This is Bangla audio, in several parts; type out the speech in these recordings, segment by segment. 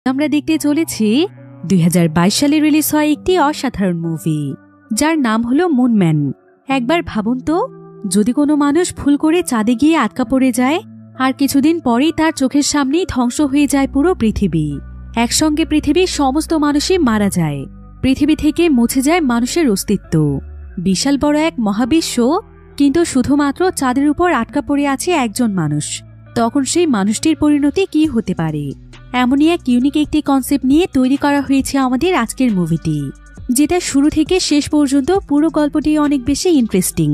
আমরা দেখতে চলেছি 2022 সালে রিলিজ হয় একটি অসাধারণ মুভি যার নাম হলো মুনম্যান। একবার ভাবুন তো, যদি কোনো মানুষ ভুল করে চাঁদে গিয়ে আটকা পড়ে যায় আর কিছুদিন পরেই তার চোখের সামনেই ধ্বংস হয়ে যায় পুরো পৃথিবী। একসঙ্গে পৃথিবীর সমস্ত মানুষই মারা যায়, পৃথিবী থেকে মুছে যায় মানুষের অস্তিত্ব। বিশাল বড় এক মহাবিশ্ব, কিন্তু শুধুমাত্র চাঁদের উপর আটকা পড়ে আছে একজন মানুষ। তখন সেই মানুষটির পরিণতি কি হতে পারে? এমনই এক ইউনিক একটি কনসেপ্ট নিয়ে তৈরি করা হয়েছে আমাদের আজকের মুভিটি, যেটা শুরু থেকে শেষ পর্যন্ত পুরো গল্পটি অনেক বেশি ইন্টারেস্টিং।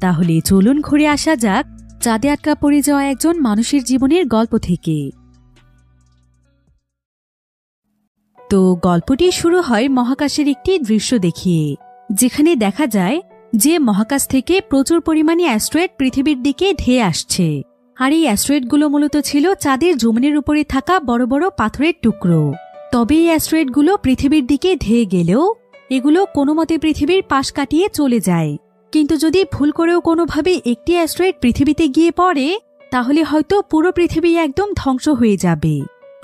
তাহলে চলুন ঘুরে আসা যাক চাঁদে আটকা পড়ে যাওয়া একজন মানুষের জীবনের গল্প থেকে। তো গল্পটি শুরু হয় মহাকাশের একটি দৃশ্য দেখিয়ে, যেখানে দেখা যায় যে মহাকাশ থেকে প্রচুর পরিমাণে অ্যাস্ট্রয়েড পৃথিবীর দিকে ধেয়ে আসছে। আর এই অ্যাস্ট্রয়েডগুলো মূলত ছিল চাঁদের জমিনের উপরে থাকা বড় বড় পাথরের টুকরো। তবে এই অ্যাস্ট্রয়েডগুলো পৃথিবীর দিকে ধেয়ে গেলেও এগুলো কোনো মতে পৃথিবীর পাশ কাটিয়ে চলে যায়। কিন্তু যদি ভুল করেও কোনোভাবে একটি অ্যাস্ট্রয়েড পৃথিবীতে গিয়ে পড়ে, তাহলে হয়তো পুরো পৃথিবী একদম ধ্বংস হয়ে যাবে।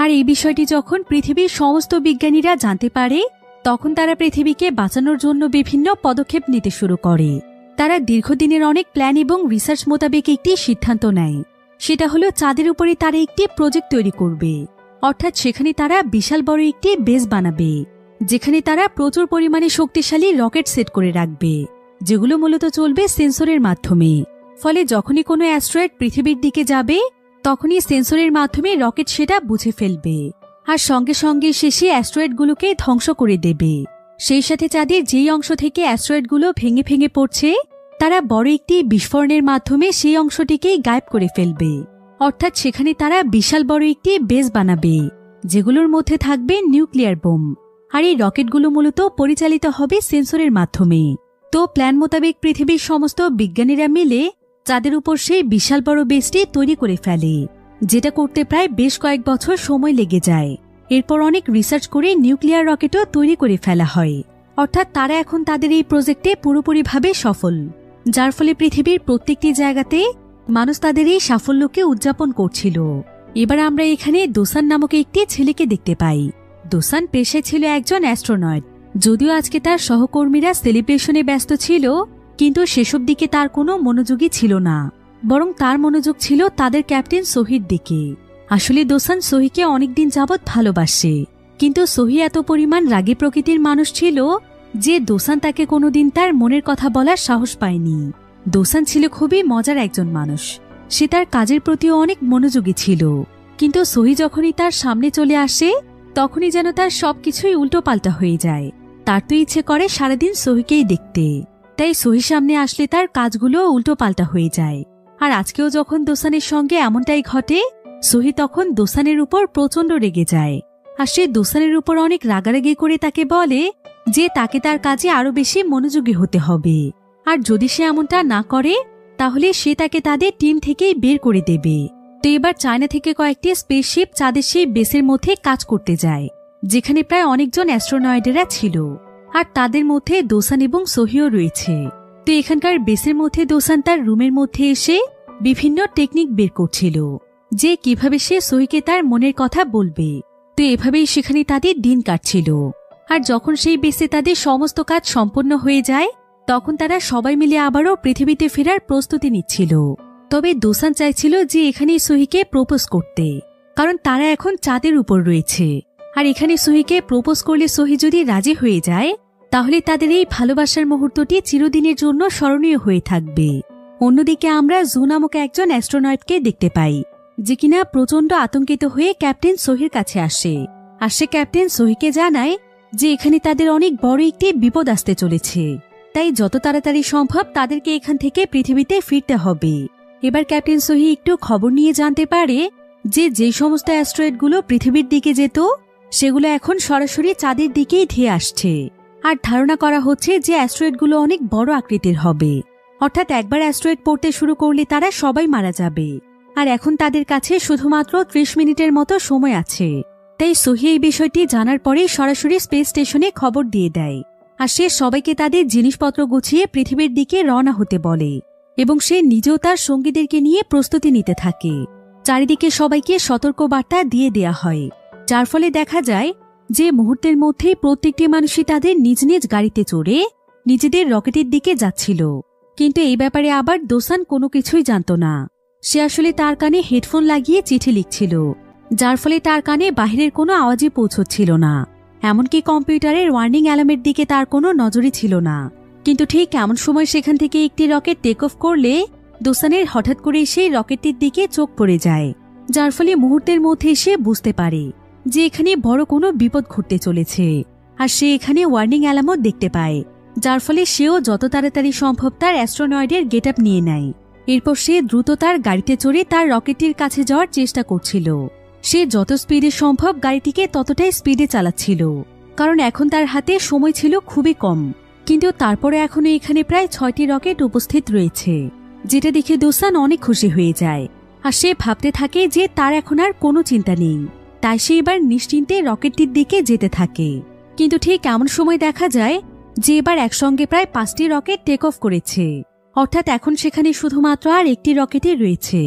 আর এই বিষয়টি যখন পৃথিবীর সমস্ত বিজ্ঞানীরা জানতে পারে, তখন তারা পৃথিবীকে বাঁচানোর জন্য বিভিন্ন পদক্ষেপ নিতে শুরু করে। তারা দীর্ঘদিনের অনেক প্ল্যান এবং রিসার্চ মোতাবেক একটি সিদ্ধান্ত নেয়। সেটা হলো চাঁদের উপরে তারা একটি প্রজেক্ট তৈরি করবে, অর্থাৎ সেখানে তারা বিশাল বড় একটি বেস বানাবে, যেখানে তারা প্রচুর পরিমাণে শক্তিশালী রকেট সেট করে রাখবে, যেগুলো মূলত চলবে সেন্সরের মাধ্যমে। ফলে যখনই কোনো অ্যাস্ট্রয়েড পৃথিবীর দিকে যাবে, তখনই সেন্সরের মাধ্যমে রকেট সেটা বুঝে ফেলবে আর সঙ্গে সঙ্গে শেষে অ্যাস্ট্রয়েডগুলোকে ধ্বংস করে দেবে। সেই সাথে চাঁদের যেই অংশ থেকে অ্যাস্ট্রয়েডগুলো ভেঙে ভেঙে পড়ছে, তারা বড় একটি বিস্ফোরণের মাধ্যমে সেই অংশটিকেই গায়েব করে ফেলবে। অর্থাৎ সেখানে তারা বিশাল বড় একটি বেস বানাবে, যেগুলোর মধ্যে থাকবে নিউক্লিয়ার বোম। আর এই রকেটগুলো মূলত পরিচালিত হবে সেন্সরের মাধ্যমে। তো প্ল্যান মোতাবেক পৃথিবীর সমস্ত বিজ্ঞানীরা মিলে চাঁদের উপর সেই বিশাল বড় বেসটি তৈরি করে ফেলে, যেটা করতে প্রায় বেশ কয়েক বছর সময় লেগে যায়। এরপর অনেক রিসার্চ করে নিউক্লিয়ার রকেটও তৈরি করে ফেলা হয়। অর্থাৎ তারা এখন তাদের এই প্রজেক্টে পুরোপুরিভাবে সফল, যার ফলে পৃথিবীর প্রত্যেকটি জায়গাতে মানুষ তাদের এই সাফল্যকে উদযাপন করছিল। এবার আমরা এখানে দোসান নামক একটি ছেলেকে দেখতে পাই। দোসান পেশায় ছিল একজন অ্যাস্ট্রোনট। যদিও আজকে তার সহকর্মীরা সেলিব্রেশনে ব্যস্ত ছিল, কিন্তু সেসব দিকে তার কোনো মনোযোগই ছিল না, বরং তার মনোযোগ ছিল তাদের ক্যাপ্টেন সোহির দিকে। আসলে দোসান সোহিকে অনেকদিন যাবৎ ভালোবাসে, কিন্তু সোহি এত পরিমাণ রাগী প্রকৃতির মানুষ ছিল যে দোসান তাকে কোনোদিন তার মনের কথা বলার সাহস পায়নি। দোসান ছিল খুবই মজার একজন মানুষ, সে তার কাজের প্রতিও অনেক মনোযোগী ছিল। কিন্তু সোহি যখনই তার সামনে চলে আসে, তখনই যেন তার সবকিছুই উল্টো পাল্টা হয়ে যায়। তার তো ইচ্ছে করে সারাদিন সোহিকেই দেখতে, তাই সোহির সামনে আসলে তার কাজগুলো উল্টো পাল্টা হয়ে যায়। আর আজকেও যখন দোসানের সঙ্গে এমনটাই ঘটে, সোহি তখন দোসানের উপর প্রচন্ড রেগে যায়। আর সে দোসানের উপর অনেক রাগারাগি করে তাকে বলে যে তাকে তার কাজে আরো বেশি মনোযোগী হতে হবে, আর যদি সে এমনটা না করে তাহলে সে তাকে তাদের টিম থেকেই বের করে দেবে। তো এবার চায়না থেকে কয়েকটি স্পেসশিপ চাঁদের সেই বেসের মধ্যে কাজ করতে যায়, যেখানে প্রায় অনেকজন অ্যাস্ট্রোনয়েডেরা ছিল, আর তাদের মধ্যে দোসান এবং সোহিও রয়েছে। তো এখানকার বেসের মধ্যে দোসান তার রুমের মধ্যে এসে বিভিন্ন টেকনিক বের করছিল যে কিভাবে সে সোহিকে তার মনের কথা বলবে। তো এভাবেই সেখানে তাদের দিন কাটছিল। আর যখন সেই বেসে তাদের সমস্ত কাজ সম্পন্ন হয়ে যায়, তখন তারা সবাই মিলে আবারও পৃথিবীতে ফেরার প্রস্তুতি নিচ্ছিল। তবে দোসান চাইছিল যে এখানেই সোহিকে প্রপোজ করতে, কারণ তারা এখন চাঁদের উপর রয়েছে। আর এখানে সোহিকে প্রপোজ করলে সোহি যদি রাজি হয়ে যায়, তাহলে তাদের এই ভালোবাসার মুহূর্তটি চিরদিনের জন্য স্মরণীয় হয়ে থাকবে। অন্যদিকে আমরা জু নামক একজন অ্যাস্ট্রোনয়েটকে দেখতে পাই, যে কিনা প্রচন্ড আতঙ্কিত হয়ে ক্যাপ্টেন সোহির কাছে আসে। আর সে ক্যাপ্টেন সোহিকে জানায় যে এখানে তাদের অনেক বড় একটি বিপদ আসতে চলেছে, তাই যত তাড়াতাড়ি সম্ভব তাদেরকে এখান থেকে পৃথিবীতে ফিরতে হবে। এবার ক্যাপ্টেন সোহি একটু খবর নিয়ে জানতে পারে যে যে সমস্ত অ্যাস্ট্রয়েডগুলো পৃথিবীর দিকে যেত, সেগুলো এখন সরাসরি চাঁদের দিকেই ধেয়ে আসছে। আর ধারণা করা হচ্ছে যে অ্যাস্ট্রয়েডগুলো অনেক বড় আকৃতির হবে, অর্থাৎ একবার অ্যাস্ট্রয়েড পড়তে শুরু করলে তারা সবাই মারা যাবে। আর এখন তাদের কাছে শুধুমাত্র 30 মিনিটের মতো সময় আছে। তাই সোহি এই বিষয়টি জানার পরেই সরাসরি স্পেস স্টেশনে খবর দিয়ে দেয়। আর সে সবাইকে তাদের জিনিসপত্র গুছিয়ে পৃথিবীর দিকে রওনা হতে বলে, এবং সে নিজেও তার সঙ্গীদেরকে নিয়ে প্রস্তুতি নিতে থাকে। চারিদিকে সবাইকে সতর্ক বার্তা দিয়ে দেয়া হয় যার ফলে দেখা যায় যে মুহূর্তের মধ্যেই প্রত্যেকটি মানুষই তাদের নিজ নিজ গাড়িতে চড়ে নিজেদের রকেটের দিকে যাচ্ছিল। কিন্তু এই ব্যাপারে আবার দোসান কোনো কিছুই জানত না। সে আসলে তার কানে হেডফোন লাগিয়ে চিঠি লিখছিল, যার ফলে তার কানে বাহিরের কোনো আওয়াজই পৌঁছচ্ছিল না। এমনকি কম্পিউটারের ওয়ার্নিং অ্যালার্মের দিকে তার কোনো নজরই ছিল না। কিন্তু ঠিক এমন সময় সেখান থেকে একটি রকেট টেক অফ করলে দোসানের হঠাৎ করে সেই রকেটটির দিকে চোখ পড়ে যায়, যার ফলে মুহূর্তের মধ্যে সে বুঝতে পারে যে এখানে বড় কোনো বিপদ ঘটতে চলেছে। আর সে এখানে ওয়ার্নিং অ্যালার্মও দেখতে পায়, যার ফলে সেও যত তাড়াতাড়ি সম্ভব তার অ্যাস্ট্রোনয়েডের গেট আপ নিয়ে নেয়। এরপর সে দ্রুত তার গাড়িতে চড়ে তার রকেটটির কাছে যাওয়ার চেষ্টা করছিল। সে যত স্পিডে সম্ভব গাড়িটিকে ততটাই স্পিডে চালাচ্ছিল, কারণ এখন তার হাতে সময় ছিল খুবই কম। কিন্তু তারপরে এখনো এখানে প্রায় 6টি রকেট উপস্থিত রয়েছে, যেটা দেখে দোসান অনেক খুশি হয়ে যায়। আর সে ভাবতে থাকে যে তার এখন আর কোনো চিন্তা নেই, তাই সে এবার নিশ্চিন্তে রকেটটির দিকে যেতে থাকে। কিন্তু ঠিক এমন সময় দেখা যায় যে এবার একসঙ্গে প্রায় 5টি রকেট টেক অফ করেছে, অর্থাৎ এখন সেখানে শুধুমাত্র আর একটি রকেটই রয়েছে।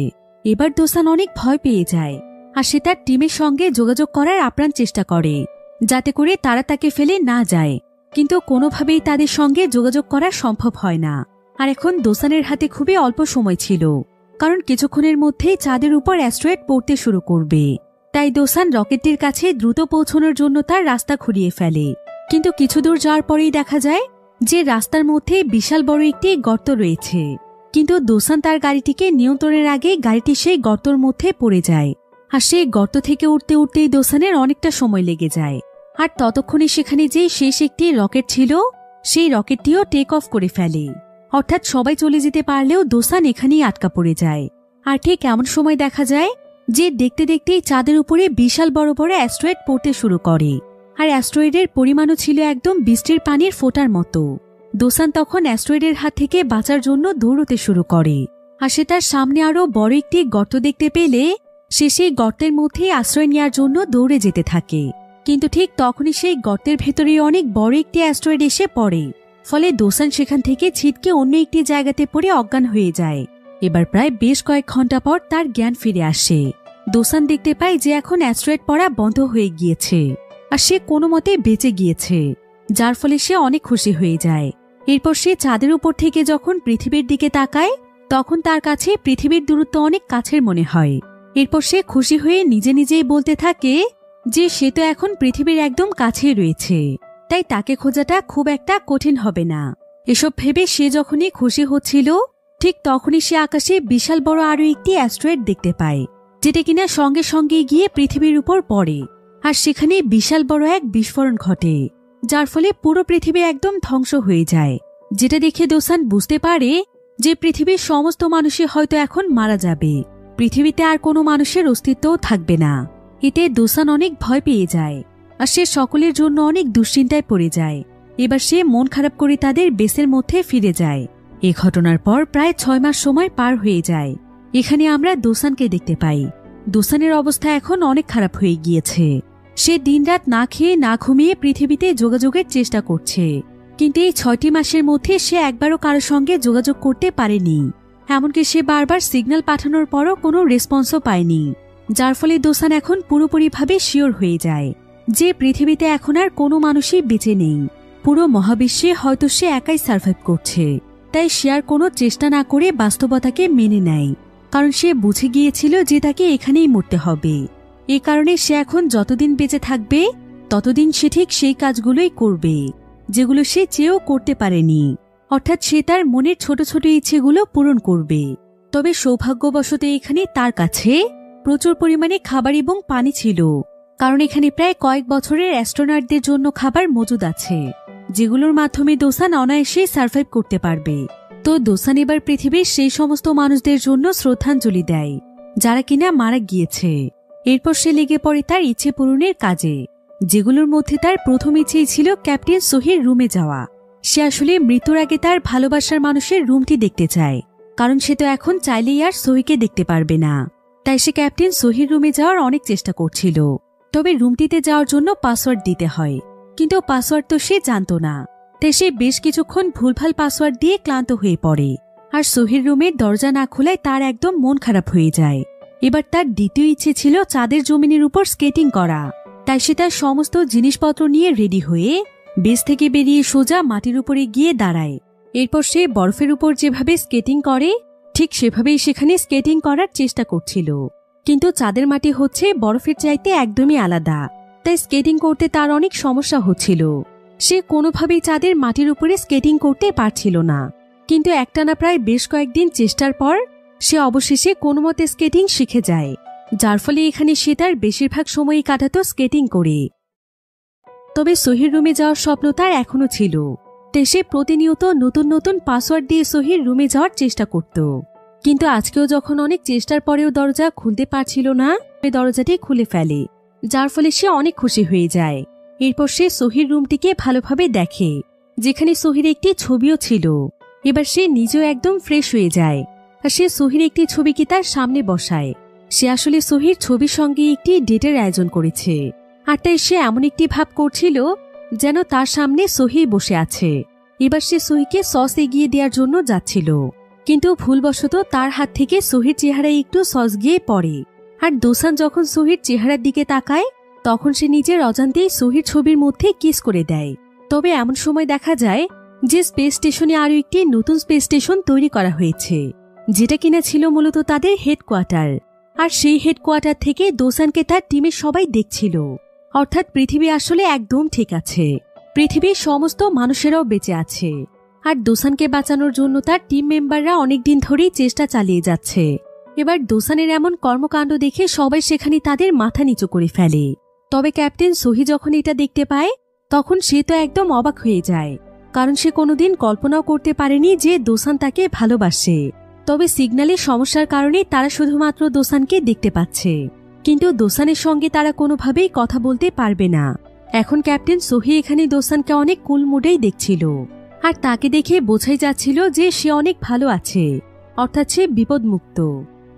এবার দোসান অনেক ভয় পেয়ে যায়, আর সে তার টিমের সঙ্গে যোগাযোগ করার আপ্রাণ চেষ্টা করে, যাতে করে তারা তাকে ফেলে না যায়। কিন্তু কোনোভাবেই তাদের সঙ্গে যোগাযোগ করা সম্ভব হয় না। আর এখন দোসানের হাতে খুবই অল্প সময় ছিল, কারণ কিছুক্ষণের মধ্যেই চাঁদের উপর অ্যাস্ট্রয়েড পড়তে শুরু করবে। তাই দোসান রকেটটির কাছে দ্রুত পৌঁছানোর জন্য তার রাস্তা ঘুরিয়ে ফেলে। কিন্তু কিছু দূর যাওয়ার পরেই দেখা যায় যে রাস্তার মধ্যে বিশাল বড় একটি গর্ত রয়েছে। কিন্তু দোসান তার গাড়িটিকে নিয়ন্ত্রণের আগে গাড়িটি সেই গর্তর মধ্যে পড়ে যায়। আর সেই গর্ত থেকে উঠতে উঠতেই দোসানের অনেকটা সময় লেগে যায়। আর ততক্ষণে সেখানে যে শেষ একটি রকেট ছিল সেই রকেটটিও টেক অফ করে ফেলে। অর্থাৎ সবাই চলে যেতে পারলেও দোসান এখানেই আটকা পড়ে যায়। আর ঠিক এমন সময় দেখা যায় যে দেখতে দেখতেই চাঁদের উপরে বিশাল বড় বড় অ্যাস্ট্রয়েড পড়তে শুরু করে। আর অ্যাস্ট্রয়েডের পরিমাণও ছিল একদম বৃষ্টির পানির ফোঁটার মতো। দোসান তখন অ্যাস্ট্রয়েডের হাত থেকে বাঁচার জন্য দৌড়তে শুরু করে। আর সে তার সামনে আরো বড় একটি গর্ত দেখতে পেলে সে সেই গর্তের মধ্যেই আশ্রয় নেওয়ার জন্য দৌড়ে যেতে থাকে। কিন্তু ঠিক তখনই সেই গর্তের ভেতরে অনেক বড় একটি অ্যাস্ট্রয়েড এসে পড়ে। ফলে দোসান সেখান থেকে ছিটকে অন্য একটি জায়গাতে পড়ে অজ্ঞান হয়ে যায়। এবার প্রায় বেশ কয়েক ঘন্টা পর তার জ্ঞান ফিরে আসে। দোসান দেখতে পায় যে এখন অ্যাস্ট্রয়েড পড়া বন্ধ হয়ে গিয়েছে, আর সে কোনো মতে বেঁচে গিয়েছে, যার ফলে সে অনেক খুশি হয়ে যায়। এরপর সে চাঁদের উপর থেকে যখন পৃথিবীর দিকে তাকায় তখন তার কাছে পৃথিবীর দূরত্ব অনেক কাছের মনে হয়। এরপর সে খুশি হয়ে নিজে নিজেই বলতে থাকে যে সে তো এখন পৃথিবীর একদম কাছেই রয়েছে, তাই তাকে খোঁজাটা খুব একটা কঠিন হবে না। এসব ভেবে সে যখনই খুশি হচ্ছিল ঠিক তখনই সে আকাশে বিশাল বড় আরো একটি অ্যাস্ট্রয়েড দেখতে পায়, যেটা কিনা সঙ্গে সঙ্গে গিয়ে পৃথিবীর উপর পড়ে। আর সেখানে বিশাল বড় এক বিস্ফোরণ ঘটে, যার ফলে পুরো পৃথিবী একদম ধ্বংস হয়ে যায়। যেটা দেখে দোসান বুঝতে পারে যে পৃথিবীর সমস্ত মানুষই হয়তো এখন মারা যাবে, পৃথিবীতে আর কোনো মানুষের অস্তিত্বও থাকবে না। এতে দোসান অনেক ভয় পেয়ে যায়, আর সে সকলের জন্য অনেক দুশ্চিন্তায় পড়ে যায়। এবার সে মন খারাপ করে তাদের বেসের মধ্যে ফিরে যায়। এ ঘটনার পর প্রায় 6 মাস সময় পার হয়ে যায়। এখানে আমরা দোসানকে দেখতে পাই। দোসানের অবস্থা এখন অনেক খারাপ হয়ে গিয়েছে। সে দিনরাত না খেয়ে না ঘুমিয়ে পৃথিবীতে যোগাযোগের চেষ্টা করছে, কিন্তু এই 6টি মাসের মধ্যে সে একবারও কারোর সঙ্গে যোগাযোগ করতে পারেনি। এমনকি সে বারবার সিগন্যাল পাঠানোর পরও কোনো রেসপন্সও পায়নি, যার ফলে দোসান এখন পুরোপুরিভাবে শিওর হয়ে যায় যে পৃথিবীতে এখন আর কোনো মানুষই বেঁচে নেই। পুরো মহাবিশ্বে হয়তো সে একাই সার্ভাইভ করছে। তাই সে আর কোনো চেষ্টা না করে বাস্তবতাকে মেনে নেয়, কারণ সে বুঝে গিয়েছিল যে তাকে এখানেই মরতে হবে। এ কারণে সে এখন যতদিন বেঁচে থাকবে ততদিন সে ঠিক সেই কাজগুলোই করবে যেগুলো সে চেয়েও করতে পারেনি। অর্থাৎ সে তার মনের ছোট ছোট ইচ্ছেগুলো পূরণ করবে। তবে সৌভাগ্যবশত এখানে তার কাছে প্রচুর পরিমাণে খাবার এবং পানি ছিল, কারণ এখানে প্রায় কয়েক বছরের অ্যাস্ট্রোনটদের জন্য খাবার মজুদ আছে, যেগুলোর মাধ্যমে দোসান অনায়াসে সার্ভাইভ করতে পারবে। তো দোসান এবার পৃথিবীর সেই সমস্ত মানুষদের জন্য শ্রদ্ধাঞ্জলি দেয় যারা কিনা মারা গিয়েছে। এরপর সে লেগে পড়ে তার ইচ্ছে পূরণের কাজে, যেগুলোর মধ্যে তার প্রথম ইচ্ছেই ছিল ক্যাপ্টেন সোহির রুমে যাওয়া। সে আসলে মৃত্যুর আগে তার ভালোবাসার মানুষের রুমটি দেখতে চায়, কারণ সে তো এখন চাইলেই আর সোহিকে দেখতে পারবে না। তাই সে ক্যাপ্টেন সোহির রুমে যাওয়ার অনেক চেষ্টা করছিল। তবে রুমটিতে যাওয়ার জন্য পাসওয়ার্ড দিতে হয়, কিন্তু পাসওয়ার্ড তো সে জানত না। তাই সে বেশ কিছুক্ষণ ভুলভাল পাসওয়ার্ড দিয়ে ক্লান্ত হয়ে পড়ে। আর সোহির রুমের দরজা না খোলায় তার একদম মন খারাপ হয়ে যায়। এবার তার দ্বিতীয় ইচ্ছে ছিল চাঁদের জমিনের উপর স্কেটিং করা। তাই সে তার সমস্ত জিনিসপত্র নিয়ে রেডি হয়ে বেস থেকে বেরিয়ে সোজা মাটির উপরে গিয়ে দাঁড়ায়। এরপর সে বরফের উপর যেভাবে স্কেটিং করে ঠিক সেভাবেই সেখানে স্কেটিং করার চেষ্টা করছিল। কিন্তু চাঁদের মাটি হচ্ছে বরফের চাইতে একদমই আলাদা, তাই স্কেটিং করতে তার অনেক সমস্যা হচ্ছিল। সে কোনোভাবেই চাঁদের মাটির উপরে স্কেটিং করতে পারছিল না। কিন্তু একটানা প্রায় বেশ কয়েকদিন চেষ্টার পর সে অবশেষে কোনোমতে স্কেটিং শিখে যায়, যার ফলে এখানে সে তার বেশিরভাগ সময়ই কাটাতো স্কেটিং করে। তবে সহির রুমে যাওয়ার স্বপ্ন তার এখনো ছিল, তাই সে প্রতিনিয়ত নতুন নতুন পাসওয়ার্ড দিয়ে সহির রুমে যাওয়ার চেষ্টা করত। কিন্তু আজকেও যখন অনেক চেষ্টার পরেও দরজা খুলতে পারছিল না, দরজাটি খুলে ফেলে, যার ফলে সে অনেক খুশি হয়ে যায়। এরপর সে সহির রুমটিকে ভালোভাবে দেখে, যেখানে সহির একটি ছবিও ছিল। এবার সে নিজেও একদম ফ্রেশ হয়ে যায় আর সে সহির একটি ছবিকে তার সামনে বসায়। সে আসলে সহির ছবির সঙ্গে একটি ডেটের আয়োজন করেছে, আর তাই সে এমন একটি ভাব করছিল যেন তার সামনে সহি বসে আছে। এবার সে সহিকে সস এগিয়ে দেওয়ার জন্য যাচ্ছিল, কিন্তু ভুলবশত তার হাত থেকে সহির চেহারায় একটু সস গিয়ে পড়ে। আর দোসান যখন সহির চেহারার দিকে তাকায় তখন সে নিজের অজান্তেই সহির ছবির মধ্যে কিস করে দেয়। তবে এমন সময় দেখা যায় যে স্পেস স্টেশনে আরও একটি নতুন স্পেস স্টেশন তৈরি করা হয়েছে, যেটা কিনা ছিল মূলত তাদের হেডকোয়ার্টার। আর সেই হেডকোয়ার্টার থেকে দোসানকে তার টিমের সবাই দেখছিল। অর্থাৎ পৃথিবী আসলে একদম ঠিক আছে, পৃথিবীর সমস্ত মানুষেরাও বেঁচে আছে। আর দোসানকে বাঁচানোর জন্য তার টিম মেম্বাররা অনেকদিন ধরেই চেষ্টা চালিয়ে যাচ্ছে। এবার দোসানের এমন কর্মকাণ্ড দেখে সবাই সেখানে তাদের মাথা নিচু করে ফেলে। তবে ক্যাপ্টেন সহি যখন এটা দেখতে পায় তখন সে তো একদম অবাক হয়ে যায়, কারণ সে কোনোদিন কল্পনাও করতে পারেনি যে দোসান তাকে ভালোবাসে। তবে সিগন্যালের সমস্যার কারণে তারা শুধুমাত্র দোসানকে দেখতে পাচ্ছে, কিন্তু দোসানের সঙ্গে তারা কোনোভাবেই কথা বলতে পারবে না। এখন ক্যাপ্টেন সহি এখানে দোসানকে অনেক কুল মুডেই দেখছিল, আর তাকে দেখে বোঝাই যাচ্ছিল যে সে অনেক ভালো আছে, অর্থাৎ সে বিপদমুক্ত।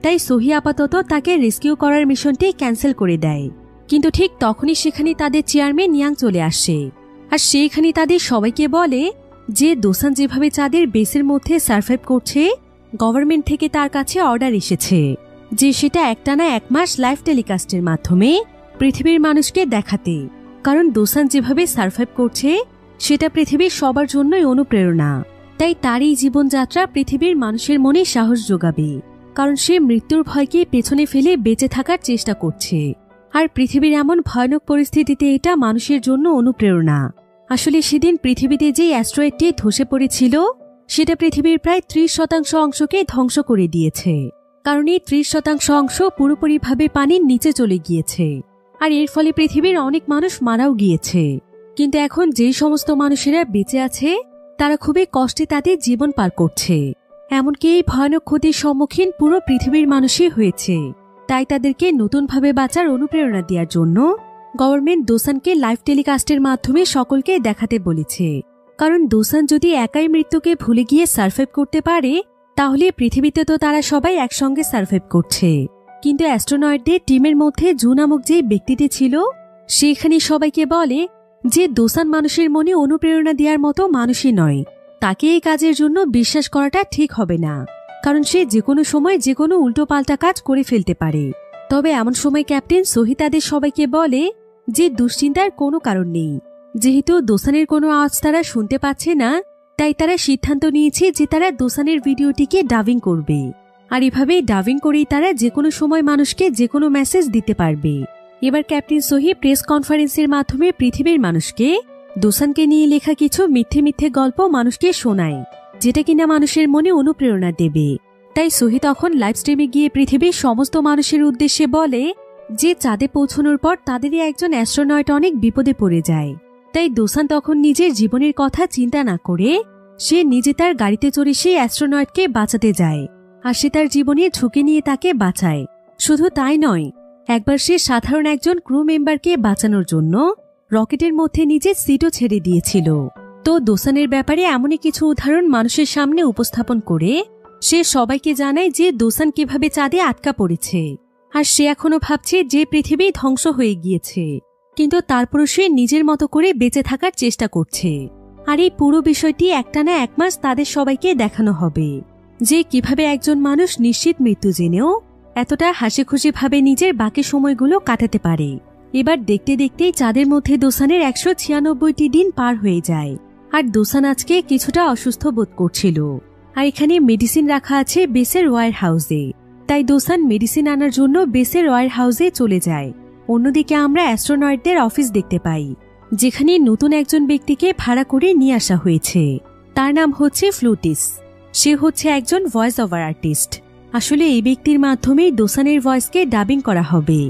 তাই সহি আপাতত তাকে রেস্কিউ করার মিশনটি ক্যান্সেল করে দেয়। কিন্তু ঠিক তখনই সেখানে তাদের চেয়ারম্যান নিয়াং চলে আসে, আর সেখানে তাদের সবাইকে বলে যে দোসান যেভাবে চাঁদের বেসের মধ্যে সার্ভাইভ করছে, গভর্নমেন্ট থেকে তার কাছে অর্ডার এসেছে যে সেটা একটানা 1 মাস লাইভ টেলিকাস্টের মাধ্যমে পৃথিবীর মানুষকে দেখাতে। কারণ দোসান যেভাবে সার্ভাইভ করছে সেটা পৃথিবীর সবার জন্যই অনুপ্রেরণা। তাই তার এই জীবনযাত্রা পৃথিবীর মানুষের মনে সাহস যোগাবে, কারণ সে মৃত্যুর ভয়কে পেছনে ফেলে বেঁচে থাকার চেষ্টা করছে। আর পৃথিবীর এমন ভয়ানক পরিস্থিতিতে এটা মানুষের জন্য অনুপ্রেরণা। আসলে সেদিন পৃথিবীতে যে অ্যাস্ট্রয়েডটি ধসে পড়েছিল সেটা পৃথিবীর প্রায় 30% অংশকে ধ্বংস করে দিয়েছে, কারণ এই 30% অংশ পুরোপুরিভাবে পানির নিচে চলে গিয়েছে। আর এর ফলে পৃথিবীর অনেক মানুষ মারাও গিয়েছে। কিন্তু এখন যেই সমস্ত মানুষেরা বেঁচে আছে তারা খুবই কষ্টে তাদের জীবন পার করছে। এমনকি এই ভয়ানক ক্ষতির সম্মুখীন পুরো পৃথিবীর মানুষই হয়েছে। তাই তাদেরকে নতুনভাবে বাঁচার অনুপ্রেরণা দেওয়ার জন্য গভর্নমেন্ট দোসানকে লাইভ টেলিকাস্টের মাধ্যমে সকলকে দেখাতে বলেছে। কারণ দোসান যদি একাই মৃত্যুকে ভুলে গিয়ে সার্ভাইভ করতে পারে তাহলে পৃথিবীতে তো তারা সবাই একসঙ্গে সার্ভাইভ করছে। কিন্তু অ্যাস্ট্রোনয়েডদের টিমের মধ্যে জু নামক যে ব্যক্তিটি ছিল সেখানে সবাইকে বলে যে দোসান মানুষের মনে অনুপ্রেরণা দেওয়ার মতো মানুষই নয়, তাকে এই কাজের জন্য বিশ্বাস করাটা ঠিক হবে না, কারণ সে যে কোনো সময় যে কোনো উল্টোপাল্টা কাজ করে ফেলতে পারে। তবে এমন সময় ক্যাপ্টেন সহি তাদের সবাইকে বলে যে দুশ্চিন্তার কোনো কারণ নেই, যেহেতু দোসানের কোনো আওয়াজ তারা শুনতে পাচ্ছে না তাই তারা সিদ্ধান্ত নিয়েছে যে তারা দোসানের ভিডিওটিকে ডাবিং করবে। আর এভাবে ডাবিং করেই তারা যে কোনো সময় মানুষকে যে কোনো মেসেজ দিতে পারবে। এবার ক্যাপ্টেন সহি প্রেস কনফারেন্সের মাধ্যমে পৃথিবীর মানুষকে দোসানকে নিয়ে লেখা কিছু মিথ্যে মিথ্যে গল্প মানুষকে শোনায়, যেটা কিনা মানুষের মনে অনুপ্রেরণা দেবে। তাই সহি তখন লাইভ স্ট্রিমে গিয়ে পৃথিবীর সমস্ত মানুষের উদ্দেশ্যে বলে যে চাঁদে পৌঁছানোর পর তাদেরই একজন অ্যাস্ট্রোনয়েট অনেক বিপদে পড়ে যায়। তাই দোসান তখন নিজের জীবনের কথা চিন্তা না করে সে নিজে তার গাড়িতে চড়ে সেই অ্যাস্ট্রোনয়েটকে বাঁচাতে যায়, আর সে তার জীবনের ঝুঁকি নিয়ে তাকে বাঁচায়। শুধু তাই নয়, একবার সে সাধারণ একজন ক্রু মেম্বারকে বাঁচানোর জন্য রকেটের মধ্যে নিজের সিটও ছেড়ে দিয়েছিল। তো দোসানের ব্যাপারে এমনই কিছু উদাহরণ মানুষের সামনে উপস্থাপন করে সে সবাইকে জানায় যে দোসান কিভাবে চাঁদে আটকা পড়েছে, আর সে এখনো ভাবছে যে পৃথিবী ধ্বংস হয়ে গিয়েছে, কিন্তু তারপরও সে নিজের মতো করে বেঁচে থাকার চেষ্টা করছে। আর এই পুরো বিষয়টি একটানা 1 মাস তাদের সবাইকে দেখানো হবে যে কিভাবে একজন মানুষ নিশ্চিত মৃত্যু জেনেও এতটা হাসি খুশি ভাবে নিজের বাকি সময়গুলো কাটাতে পারে। এবার দেখতে দেখতেই চাঁদের মধ্যে দোসানের 196টি দিন পার হয়ে যায়। আর দোসান আজকে কিছুটা অসুস্থ বোধ করছিল। আর এখানে মেডিসিন রাখা আছে বেসের ওয়্যার হাউসে। তাই দোসান মেডিসিন আনার জন্য বেসের ওয়্যার হাউসে চলে যায়। অন্যদিকে আমরা অ্যাস্ট্রোনয়েডদের অফিস দেখতে পাই, যেখানে নতুন একজন ব্যক্তিকে ভাড়া করে নিয়ে আসা হয়েছে। তার নাম হচ্ছে ফ্লুটিস। সে হচ্ছে একজন ভয়েস ওভার আর্টিস্ট। আসলে এই ব্যক্তির মাধ্যমেই দোসানের ভয়েসকে ডাবিং করা হবে।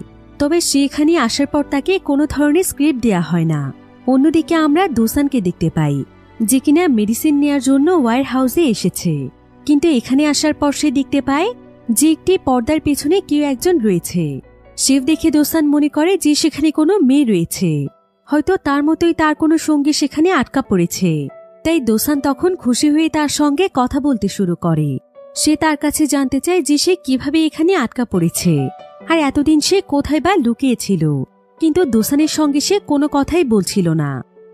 তবে সে এখানে আসার পর তাকে কোনো ধরনের স্ক্রিপ্ট দেয়া হয় না। অন্যদিকে আমরা দোসানকে দেখতে পাই, যে কিনা মেডিসিন নেয়ার জন্য ওয়্যার হাউসে এসেছে। কিন্তু এখানে আসার পর সে দেখতে পায় যে একটি পর্দার পেছনে কেউ একজন রয়েছে। শেফ দেখে দোসান মনে করে যে সেখানে কোনো মেয়ে রয়েছে, হয়তো তার মতোই তার কোনো সঙ্গী সেখানে আটকা পড়েছে। তাই দোসান তখন খুশি হয়ে তার সঙ্গে কথা বলতে শুরু করে। সে তার কাছে জানতে চায় যে সে কিভাবে এখানে আটকা পড়েছে, আর এতদিন সে কোথায় বা লুকিয়েছিল। কিন্তু দোসানের সঙ্গে সে কোনো কথাই বলছিল না।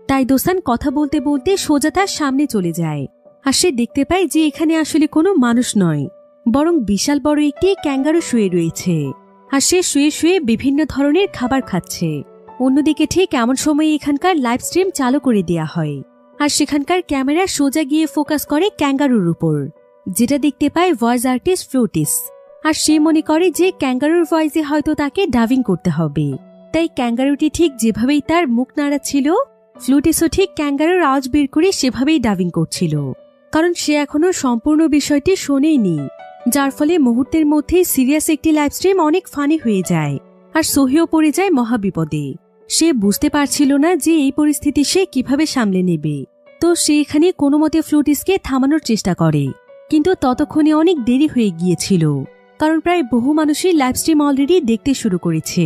তাই দোসান কথা বলতে বলতে সোজা তার সামনে চলে যায়। আর সে দেখতে পায় যে এখানে আসলে কোনো মানুষ নয়, বরং বিশাল বড় একটি ক্যাঙ্গারু শুয়ে রয়েছে। আর সে শুয়ে শুয়ে বিভিন্ন ধরনের খাবার খাচ্ছে। অন্যদিকে ঠিক এমন সময় এখানকার লাইভ স্ট্রিম চালু করে দেয়া হয়। আর সেখানকার ক্যামেরা সোজা গিয়ে ফোকাস করে ক্যাঙ্গারুর উপর, যেটা দেখতে পায় ভয়েস আর্টিস্ট ফ্লুটিস। আর সে মনে করে যে ক্যাঙ্গারুর ভয়েসে হয়তো তাকে ডাবিং করতে হবে। তাই ক্যাঙ্গারুটি ঠিক যেভাবেই তার মুখ নাড়াচ্ছিল, ফ্লুটিসও ঠিক ক্যাঙ্গারুর আওয়াজ বের করে সেভাবেই ডাবিং করছিল। কারণ সে এখনো সম্পূর্ণ বিষয়টি শোনেইনি, যার ফলে মুহূর্তের মধ্যেই সিরিয়াস একটি লাইভ স্ট্রিম অনেক ফানি হয়ে যায়। আর সহিও পড়ে যায় মহাবিপদে। সে বুঝতে পারছিল না যে এই পরিস্থিতি সে কিভাবে সামলে নেবে। তো সে এখানে কোনো মতে ফ্লুটিসকে থামানোর চেষ্টা করে, কিন্তু ততক্ষণে অনেক দেরি হয়ে গিয়েছিল। কারণ প্রায় বহু মানুষই লাইভ স্ট্রিম অলরেডি দেখতে শুরু করেছে,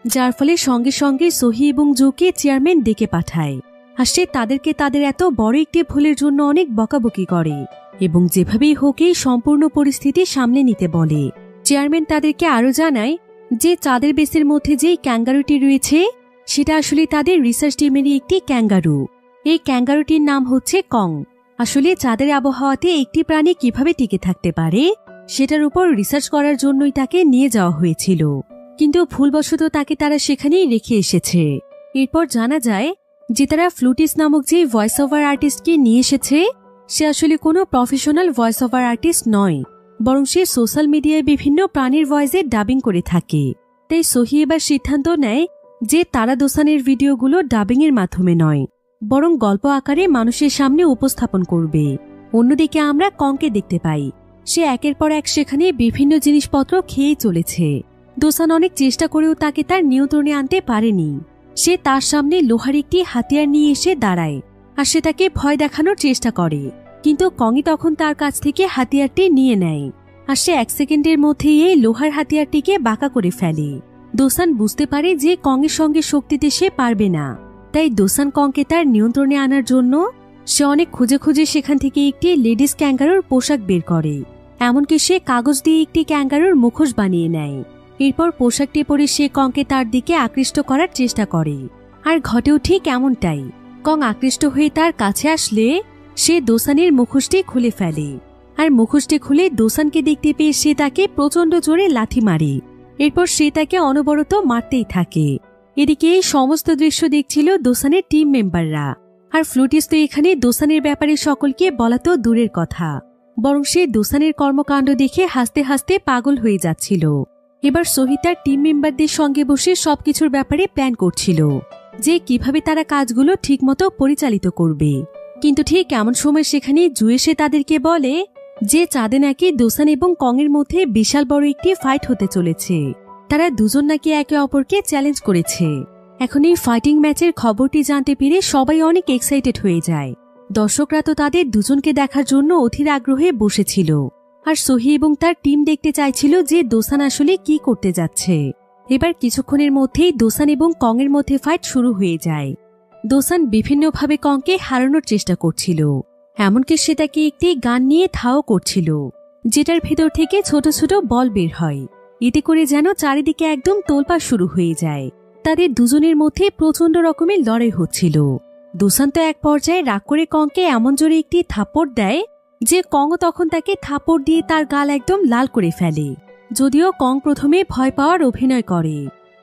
যার ফলে সঙ্গে সঙ্গে সহি এবং জোকে চেয়ারম্যান ডেকে পাঠায়। আর সে তাদেরকে তাদের এত বড় একটি ভুলের জন্য অনেক বকাবকি করে এবং যেভাবেই হোক এই সম্পূর্ণ পরিস্থিতি সামলে নিতে বলে। চেয়ারম্যান তাদেরকে আরো জানায় যে চাঁদের বেসের মধ্যে যেই ক্যাঙ্গারুটি রয়েছে সেটা আসলে তাদের রিসার্চ টিমেরই একটি ক্যাঙ্গারু। এই ক্যাঙ্গারুটির নাম হচ্ছে কং। আসলে চাঁদের আবহাওয়াতে একটি প্রাণী কিভাবে টিকে থাকতে পারে সেটার উপর রিসার্চ করার জন্যই তাকে নিয়ে যাওয়া হয়েছিল, কিন্তু ভুলবশত তাকে তারা সেখানেই রেখে এসেছে। এরপর জানা যায় যে তারা ফ্লুটিস নামক যে ভয়েস ওভার আর্টিস্টকে নিয়ে এসেছে সে আসলে কোনো প্রফেশনাল ভয়েস ওভার আর্টিস্ট নয়, বরং সে সোশ্যাল মিডিয়ায় বিভিন্ন প্রাণীর ভয়েসে ডাবিং করে থাকে। তাই সহি এবার সিদ্ধান্ত নেয় যে তারা দোসানের ভিডিওগুলো ডাবিং এর মাধ্যমে নয়, বরং গল্প আকারে মানুষের সামনে উপস্থাপন করবে। অন্যদিকে আমরা কংকে দেখতে পাই, সে একের পর এক সেখানে বিভিন্ন জিনিসপত্র খেয়ে চলেছে। দোসান অনেক চেষ্টা করেও তাকে তার নিয়ন্ত্রণে আনতে পারেনি। সে তার সামনে লোহার একটি হাতিয়ার নিয়ে এসে দাঁড়ায়, আর সে তাকে ভয় দেখানোর চেষ্টা করে। কিন্তু কংই তখন তার কাছ থেকে হাতিয়ারটি নিয়ে নেয়, আর সে 1 সেকেন্ডের মধ্যেই এই লোহার হাতিয়ারটিকে বাঁকা করে ফেলে। দোসান বুঝতে পারে যে কংয়ের সঙ্গে শক্তিতে সে পারবে না। তাই দোসান কংকে তার নিয়ন্ত্রণে আনার জন্য সে অনেক খুঁজে খুঁজে সেখান থেকে একটি লেডিস ক্যাঙ্গারুর পোশাক বের করে। এমনকি সে কাগজ দিয়ে একটি ক্যাঙ্গারুর মুখোশ বানিয়ে নেয়। এরপর পোশাকটি পরে সে কংকে তার দিকে আকৃষ্ট করার চেষ্টা করে। আর ঘটেও ঠিক এমনটাই। কং আকৃষ্ট হয়ে তার কাছে আসলে সে দোসানের মুখোশটি খুলে ফেলে। আর মুখোশটি খুলে দোসানকে দেখতে পেয়ে সে তাকে প্রচন্ড জোরে লাথি মারে। এরপর সে তাকে অনবরত মারতেই থাকে। এদিকে এই সমস্ত দৃশ্য দেখছিল দোসানের টিম মেম্বাররা। আর ফ্লুটিস তো এখানে দোসানের ব্যাপারে সকলকে বলা তো দূরের কথা, বরং সে দোসানের কর্মকাণ্ড দেখে হাসতে হাসতে পাগল হয়ে যাচ্ছিল। এবার সহি তার টিম মেম্বারদের সঙ্গে বসে সবকিছুর ব্যাপারে প্ল্যান করছিল যে কিভাবে তারা কাজগুলো ঠিকমতো পরিচালিত করবে। কিন্তু ঠিক এমন সময় সেখানে জু এসে তাদেরকে বলে যে চাঁদে নাকি দোসান এবং কংয়ের মধ্যে বিশাল বড় একটি ফাইট হতে চলেছে। তারা দুজন নাকি একে অপরকে চ্যালেঞ্জ করেছে। এখন এই ফাইটিং ম্যাচের খবরটি জানতে পেরে সবাই অনেক এক্সাইটেড হয়ে যায়। দর্শকরা তো তাদের দুজনকে দেখার জন্য অধীর আগ্রহে বসেছিল। আর সহি এবং তার টিম দেখতে চাইছিল যে দোসান আসলে কি করতে যাচ্ছে। এবার কিছুক্ষণের মধ্যেই দোসান এবং কংয়ের মধ্যে ফাইট শুরু হয়ে যায়। দোসান বিভিন্নভাবে কংকে হারানোর চেষ্টা করছিল। এমনকি সে তাকে একটি গান নিয়ে ধাও করছিল, যেটার ভেতর থেকে ছোট ছোট বল বের হয়। এতে করে যেন চারিদিকে একদম তোলপাড় শুরু হয়ে যায়। তাদের দুজনের মধ্যে প্রচন্ড রকমের লড়াই হচ্ছিল। দোসান তো এক পর্যায়ে রাগ করে কংকে এমন জোরে একটি থাপ্পড় দেয় যে কংও তখন তাকে থাপ্পড় দিয়ে তার গাল একদম লাল করে ফেলে। যদিও কং প্রথমে ভয় পাওয়ার অভিনয় করে,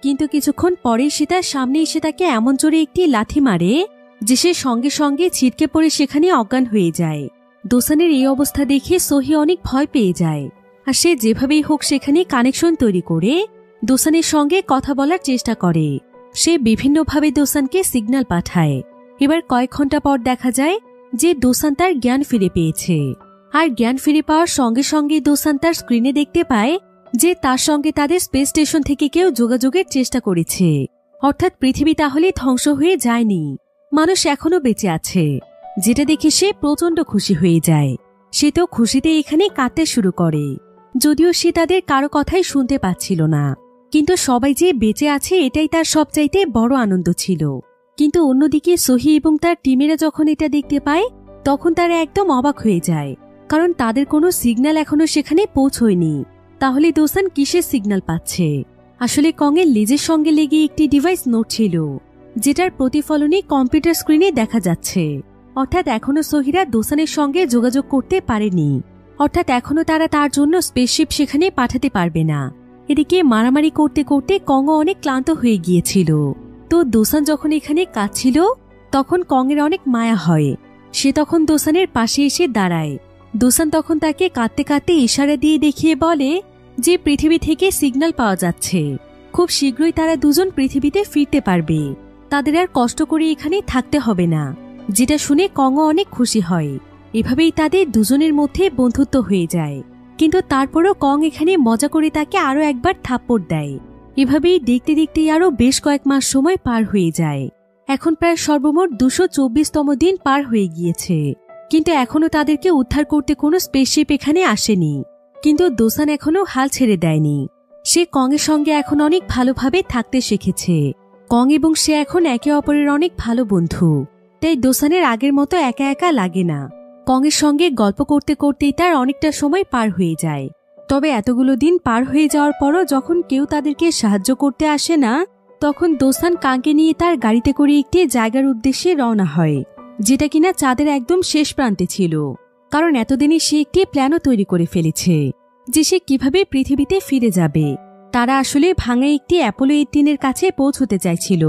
কিন্তু কিছুক্ষণ পরেই সে তার সামনে এসে তাকে এমন জোরে একটি লাথি মারে যে সে সঙ্গে সঙ্গে ছিটকে পড়ে সেখানে অজ্ঞান হয়ে যায়। দোসানের এই অবস্থা দেখে সোহি অনেক ভয় পেয়ে যায়, আর সে যেভাবেই হোক সেখানে কানেকশন তৈরি করে দোসানের সঙ্গে কথা বলার চেষ্টা করে। সে বিভিন্নভাবে দোসানকে সিগন্যাল পাঠায়। এবার কয়েক ঘন্টা পর দেখা যায় যে দোসান তার জ্ঞান ফিরে পেয়েছে। আর জ্ঞান ফিরে পাওয়ার সঙ্গে সঙ্গে দোসান তার স্ক্রিনে দেখতে পায় যে তার সঙ্গে তাদের স্পেস স্টেশন থেকে কেউ যোগাযোগের চেষ্টা করেছে। অর্থাৎ পৃথিবী তাহলে ধ্বংস হয়ে যায়নি, মানুষ এখনো বেঁচে আছে, যেটা দেখে সে প্রচন্ড খুশি হয়ে যায়। সে তো খুশিতে এখানে কাঁদতে শুরু করে, যদিও সে তাদের কারো কথাই শুনতে পাচ্ছিল না। কিন্তু সবাই যে বেঁচে আছে এটাই তার সবচাইতে বড় আনন্দ ছিল। কিন্তু অন্যদিকে সোহি এবং তার টিমেরা যখন এটা দেখতে পায় তখন তারা একদম অবাক হয়ে যায়, কারণ তাদের কোনো সিগন্যাল এখনো সেখানে পৌঁছয়নি। তাহলে দোসান কিসের সিগন্যাল পাচ্ছে? আসলে কংয়ের লেজের সঙ্গে লেগে একটি ডিভাইস নড়ছিল, যেটার প্রতিফলনই কম্পিউটার স্ক্রিনে দেখা যাচ্ছে। অর্থাৎ এখনো সোহিরা দোসানের সঙ্গে যোগাযোগ করতে পারেনি, অর্থাৎ এখনো তারা তার জন্য স্পেসশিপ সেখানে পাঠাতে পারবে না। এদিকে মারামারি করতে করতে কংও অনেক ক্লান্ত হয়ে গিয়েছিল। তো দোসান যখন এখানে কাঁদছিল তখন কংয়ের অনেক মায়া হয়। সে তখন দোসানের পাশে এসে দাঁড়ায়। দোসান তখন তাকে কাঁদতে কাঁদতে ইশারা দিয়ে দেখিয়ে বলে যে পৃথিবী থেকে সিগন্যাল পাওয়া যাচ্ছে, খুব শীঘ্রই তারা দুজন পৃথিবীতে ফিরতে পারবে, তাদের আর কষ্ট করে এখানে থাকতে হবে না। যেটা শুনে কংও অনেক খুশি হয়। এভাবেই তাদের দুজনের মধ্যে বন্ধুত্ব হয়ে যায়। কিন্তু তারপরও কং এখানে মজা করে তাকে আরো একবার থাপ্পড় দেয়। এভাবেই দেখতে দেখতেই আরো বেশ কয়েক মাস সময় পার হয়ে যায়। এখন প্রায় সর্বমোট 224তম দিন পার হয়ে গিয়েছে, কিন্তু এখনো তাদেরকে উদ্ধার করতে কোনো স্পেসশিপ এখানে আসেনি। কিন্তু দোসান এখনো হাল ছেড়ে দেয়নি। সে কংয়ের সঙ্গে এখন অনেক ভালোভাবে থাকতে শিখেছে। কং এবং সে এখন একে অপরের অনেক ভালো বন্ধু, তাই দোসানের আগের মতো একা একা লাগে না। কংয়ের সঙ্গে গল্প করতে করতেই তার অনেকটা সময় পার হয়ে যায়। তবে এতগুলো দিন পার হয়ে যাওয়ার পরও যখন কেউ তাদেরকে সাহায্য করতে আসে না, তখন দোসান কাংকে নিয়ে তার গাড়িতে করে একটি জায়গার উদ্দেশ্যে রওনা হয়, যেটা কিনা চাঁদের একদম শেষ প্রান্তে ছিল। কারণ এতদিনে সে একটি প্ল্যানও তৈরি করে ফেলেছে যে সে কিভাবে পৃথিবীতে ফিরে যাবে। তারা আসলে ভাঙা একটি অ্যাপোলো 18-এর কাছে পৌঁছতে চাইছিল,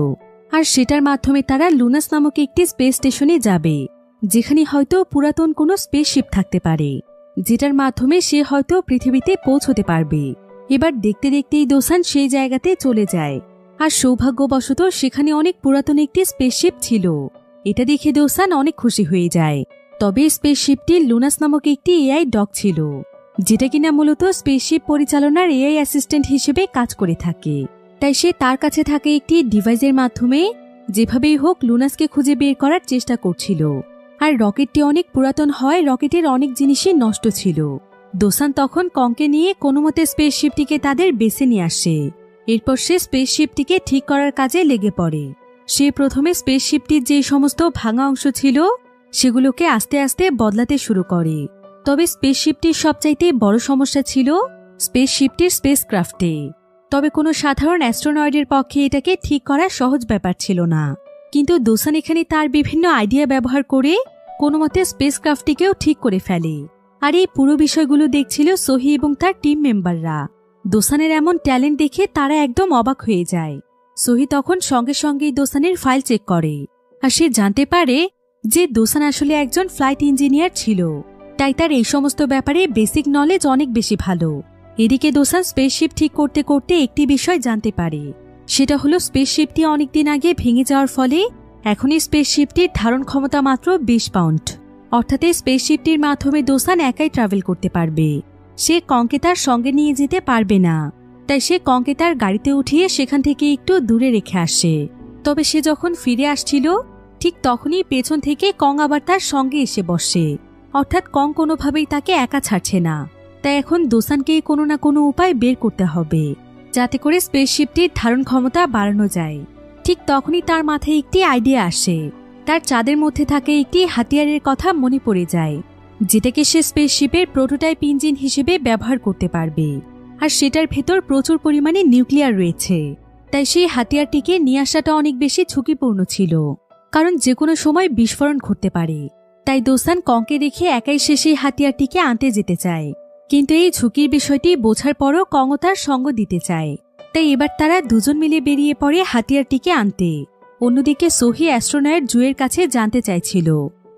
আর সেটার মাধ্যমে তারা লুনাস নামক একটি স্পেস স্টেশনে যাবে, যেখানে হয়তো পুরাতন কোনো স্পেসশিপ থাকতে পারে, যেটার মাধ্যমে সে হয়তো পৃথিবীতে পৌঁছতে পারবে। এবার দেখতে দেখতেই দোসান সেই জায়গাতে চলে যায়, আর সৌভাগ্যবশত সেখানে অনেক পুরাতন একটি স্পেসশিপ ছিল। এটা দেখে দোসান অনেক খুশি হয়ে যায়। তবে স্পেসশিপটি লুনাস নামক একটি এআই ডগ ছিল, যেটা কিনা মূলত স্পেসশিপ পরিচালনার এআই অ্যাসিস্ট্যান্ট হিসেবে কাজ করে থাকে। তাই সে তার কাছে থাকে একটি ডিভাইসের মাধ্যমে যেভাবেই হোক লুনাসকে খুঁজে বের করার চেষ্টা করছিল। আর রকেটটি অনেক পুরাতন হয়, রকেটের অনেক জিনিসই নষ্ট ছিল। দোসান তখন কংকে নিয়ে কোনোমতে স্পেসশিপটিকে তাদের বেসে নিয়ে আসে। এরপর সে স্পেসশিপটিকে ঠিক করার কাজে লেগে পড়ে। সে প্রথমে স্পেসশিপটির যে সমস্ত ভাঙা অংশ ছিল সেগুলোকে আস্তে আস্তে বদলাতে শুরু করে। তবে স্পেসশিপটির সবচাইতে বড় সমস্যা ছিল স্পেসশিপটির স্পেসক্রাফটে। তবে কোনো সাধারণ অ্যাস্ট্রোনয়েডের পক্ষে এটাকে ঠিক করা সহজ ব্যাপার ছিল না। কিন্তু দোসান এখানে তার বিভিন্ন আইডিয়া ব্যবহার করে কোনোমতে স্পেসক্রাফটটিকেও ঠিক করে ফেলে। আর এই পুরো বিষয়গুলো দেখছিল সোহি এবং তার টিম মেম্বাররা। দোসানের এমন ট্যালেন্ট দেখে তারা একদম অবাক হয়ে যায়। সোহি তখন সঙ্গে সঙ্গেই দোসানের ফাইল চেক করে, আর সে জানতে পারে যে দোসান আসলে একজন ফ্লাইট ইঞ্জিনিয়ার ছিল, তাই তার এই সমস্ত ব্যাপারে বেসিক নলেজ অনেক বেশি ভালো। এদিকে দোসান স্পেসশিপ ঠিক করতে করতে একটি বিষয় জানতে পারে, সেটা হলো স্পেসশিপটি অনেকদিন আগে ভেঙে যাওয়ার ফলে এখন এই স্পেসশিপটির ধারণ ক্ষমতা মাত্র 20 পাউন্ড। অর্থাৎ এই স্পেসশিপটির মাধ্যমে দোসান একাই ট্রাভেল করতে পারবে। সে কংকে তার সঙ্গে নিয়ে যেতে পারবে না, তাই সে কংকে তার গাড়িতে উঠিয়ে সেখান থেকে একটু দূরে রেখে আসে। তবে সে যখন ফিরে আসছিল ঠিক তখনই পেছন থেকে কং আবার তার সঙ্গে এসে বসে। অর্থাৎ কং কোনোভাবেই তাকে একা ছাড়ছে না। তাই এখন দোসানকে কোনো না কোনো উপায় বের করতে হবে, যাতে করে স্পেসশিপটির ধারণ ক্ষমতা বাড়ানো যায়। ঠিক তখনই তার মাথায় একটি আইডিয়া আসে। তার চাঁদের মধ্যে থাকে একটি হাতিয়ারের কথা মনে পড়ে যায়, যেটাকে সে স্পেসশিপের প্রোটোটাইপ ইঞ্জিন হিসেবে ব্যবহার করতে পারবে। আর সেটার ভেতর প্রচুর পরিমাণে নিউক্লিয়ার রয়েছে। তাই সেই হাতিয়ারটিকে নিয়ে আসাটা অনেক বেশি ঝুঁকিপূর্ণ ছিল, কারণ যে কোনো সময় বিস্ফোরণ ঘটতে পারে। তাই দোসান কংকে রেখে একাই সে সেই হাতিয়ারটিকে আনতে যেতে চায়। কিন্তু এই ঝুঁকির বিষয়টি বোঝার পরও কংও তার সঙ্গ দিতে চায়। তাই এবার তারা দুজন মিলে বেরিয়ে পড়ে হাতিয়ারটিকে আনতে। অন্যদিকে সোহি অ্যাস্ট্রোনয়েট জুয়ের কাছে জানতে চাইছিল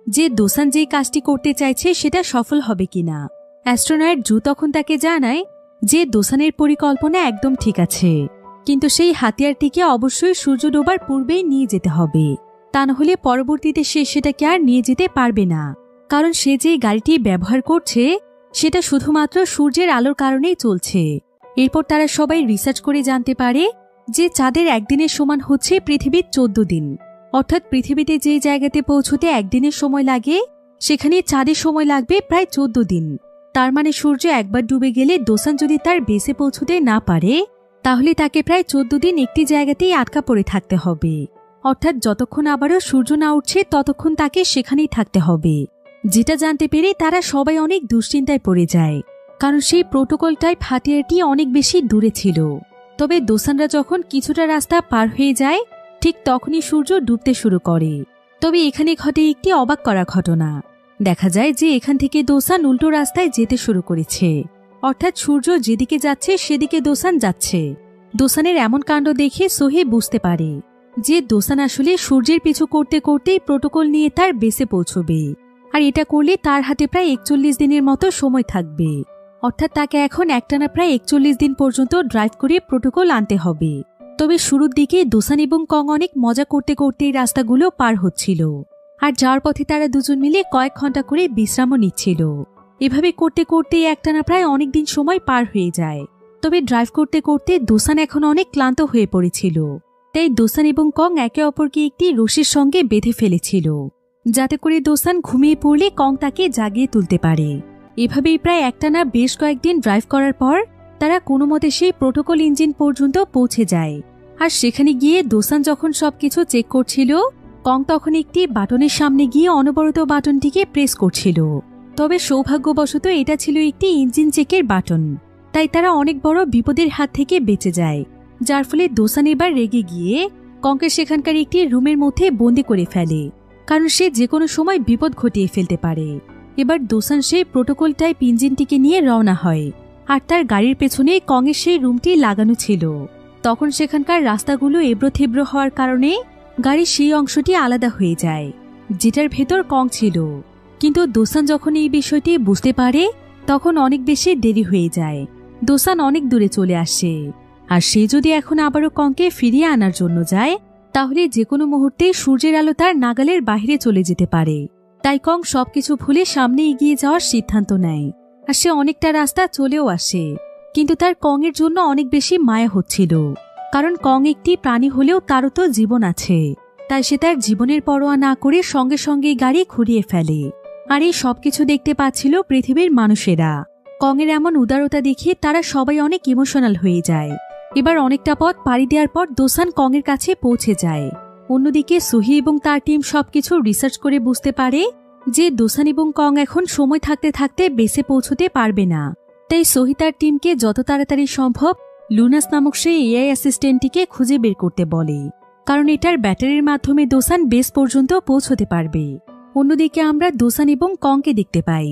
যে দোসান যেই কাজটি করতে চাইছে সেটা সফল হবে কিনা। অ্যাস্ট্রোনয়েট জু তখন তাকে জানায় যে দোসানের পরিকল্পনা একদম ঠিক আছে, কিন্তু সেই হাতিয়ারটিকে অবশ্যই সূর্য ডোবার পূর্বেই নিয়ে যেতে হবে, তা নাহলে পরবর্তীতে সে সেটাকে আর নিয়ে যেতে পারবে না। কারণ সে যে গাড়িটি ব্যবহার করছে সেটা শুধুমাত্র সূর্যের আলোর কারণেই চলছে। এরপর তারা সবাই রিসার্চ করে জানতে পারে যে চাঁদের একদিনের সমান হচ্ছে পৃথিবীর 14 দিন। অর্থাৎ পৃথিবীতে যে জায়গাতে পৌঁছতে একদিনের সময় লাগে সেখানে চাঁদের সময় লাগবে প্রায় 14 দিন। তার মানে সূর্য একবার ডুবে গেলে দোসান যদি তার বেসে পৌঁছতে না পারে তাহলে তাকে প্রায় 14 দিন একটি জায়গাতেই আটকা পড়ে থাকতে হবে। অর্থাৎ যতক্ষণ আবারও সূর্য না উঠছে ততক্ষণ তাকে সেখানেই থাকতে হবে। যেটা জানতে পেরে তারা সবাই অনেক দুশ্চিন্তায় পড়ে যায়, কারণ সেই প্রোটোকল টাইপ হাতিয়ারটি অনেক বেশি দূরে ছিল। তবে দোসানরা যখন কিছুটা রাস্তা পার হয়ে যায় ঠিক তখনই সূর্য ডুবতে শুরু করে। তবে এখানে ঘটে একটি অবাক করা ঘটনা। দেখা যায় যে এখান থেকে দোসান উল্টো রাস্তায় যেতে শুরু করেছে, অর্থাৎ সূর্য যেদিকে যাচ্ছে সেদিকে দোসান যাচ্ছে। দোসানের এমন কাণ্ড দেখে সোহি বুঝতে পারে যে দোসান আসলে সূর্যের পিছু করতে করতেই প্রোটোকল নিয়ে তার বেসে পৌঁছবে, আর এটা করলে তার হাতে প্রায় 41 দিনের মতো সময় থাকবে। অর্থাৎ তাকে এখন একটানা প্রায় 41 দিন পর্যন্ত ড্রাইভ করে প্রোটোকল আনতে হবে। তবে শুরুর দিকে দোসান এবং কং অনেক মজা করতে করতে এই রাস্তাগুলো পার হচ্ছিল, আর যাওয়ার পথে তারা দুজন মিলে কয়েক ঘন্টা করে বিশ্রামও নিচ্ছিল। এভাবে করতে করতে একটানা প্রায় অনেক দিন সময় পার হয়ে যায়। তবে ড্রাইভ করতে করতে দোসান এখন অনেক ক্লান্ত হয়ে পড়েছিল, তাই দোসান এবং কং একে অপরকে একটি রশির সঙ্গে বেঁধে ফেলেছিল, যাতে করে দোসান ঘুমিয়ে পড়লে কং তাকে জাগিয়ে তুলতে পারে। এভাবেই প্রায় একটানা বেশ কয়েকদিন ড্রাইভ করার পর তারা কোনো মতে সেই প্রোটোকল ইঞ্জিন পর্যন্ত পৌঁছে যায়। আর সেখানে গিয়ে দোসান যখন সবকিছু চেক করছিল, কং তখন একটি বাটনের সামনে গিয়ে অনবরত বাটনটিকে প্রেস করছিল। তবে সৌভাগ্যবশত এটা ছিল একটি ইঞ্জিন চেকের বাটন, তাই তারা অনেক বড় বিপদের হাত থেকে বেঁচে যায়। যার ফলে দোসান এবার রেগে গিয়ে কংকে সেখানকার একটি রুমের মধ্যে বন্দি করে ফেলে, কারণ সে যে কোনো সময় বিপদ ঘটিয়ে ফেলতে পারে। এবার দোসান সেই প্রোটোকল টাইপ ইঞ্জিনটিকে নিয়ে রওনা হয়, আর তার গাড়ির পেছনে কংয়ের সেই রুমটি লাগানো ছিল। তখন সেখানকার রাস্তাগুলো এবড়ো-থেবড়ো হওয়ার কারণে গাড়ির সেই অংশটি আলাদা হয়ে যায় যেটার ভেতর কং ছিল। কিন্তু দোসান যখন এই বিষয়টি বুঝতে পারে তখন অনেক বেশি দেরি হয়ে যায়। দোসান অনেক দূরে চলে আসে, আর সে যদি এখন আবারও কংকে ফিরিয়ে আনার জন্য যায় তাহলে যে কোনো মুহূর্তে সূর্যের আলো তার নাগালের বাইরে চলে যেতে পারে। তাই কং সবকিছু ভুলে সামনে এগিয়ে যাওয়ার সিদ্ধান্ত নেয়, আর সে অনেকটা রাস্তা চলেও আসে। কিন্তু তার কংয়ের জন্য অনেক বেশি মায়া হচ্ছিল, কারণ কং একটি প্রাণী হলেও তারও তো জীবন আছে। তাই সে তার জীবনের পরোয়া না করে সঙ্গে সঙ্গে গাড়ি ঘুরিয়ে ফেলে। আর এই সবকিছু দেখতে পাচ্ছিল পৃথিবীর মানুষেরা। কংয়ের এমন উদারতা দেখে তারা সবাই অনেক ইমোশনাল হয়ে যায়। এবার অনেকটা পথ পাড়ি দেওয়ার পর দোসান কংয়ের কাছে পৌঁছে যায়। অন্যদিকে সোহি এবং তার টিম সবকিছু রিসার্চ করে বুঝতে পারে যে দোসান এবং কং এখন সময় থাকতে থাকতে বেসে পৌঁছতে পারবে না। তাই সোহি তার টিমকে যত তাড়াতাড়ি সম্ভব লুনাস নামক সেই এআই অ্যাসিস্ট্যান্টটিকে খুঁজে বের করতে বলে, কারণ এটার ব্যাটারির মাধ্যমে দোসান বেস পর্যন্ত পৌঁছতে পারবে। অন্যদিকে আমরা দোসান এবং কংকে দেখতে পাই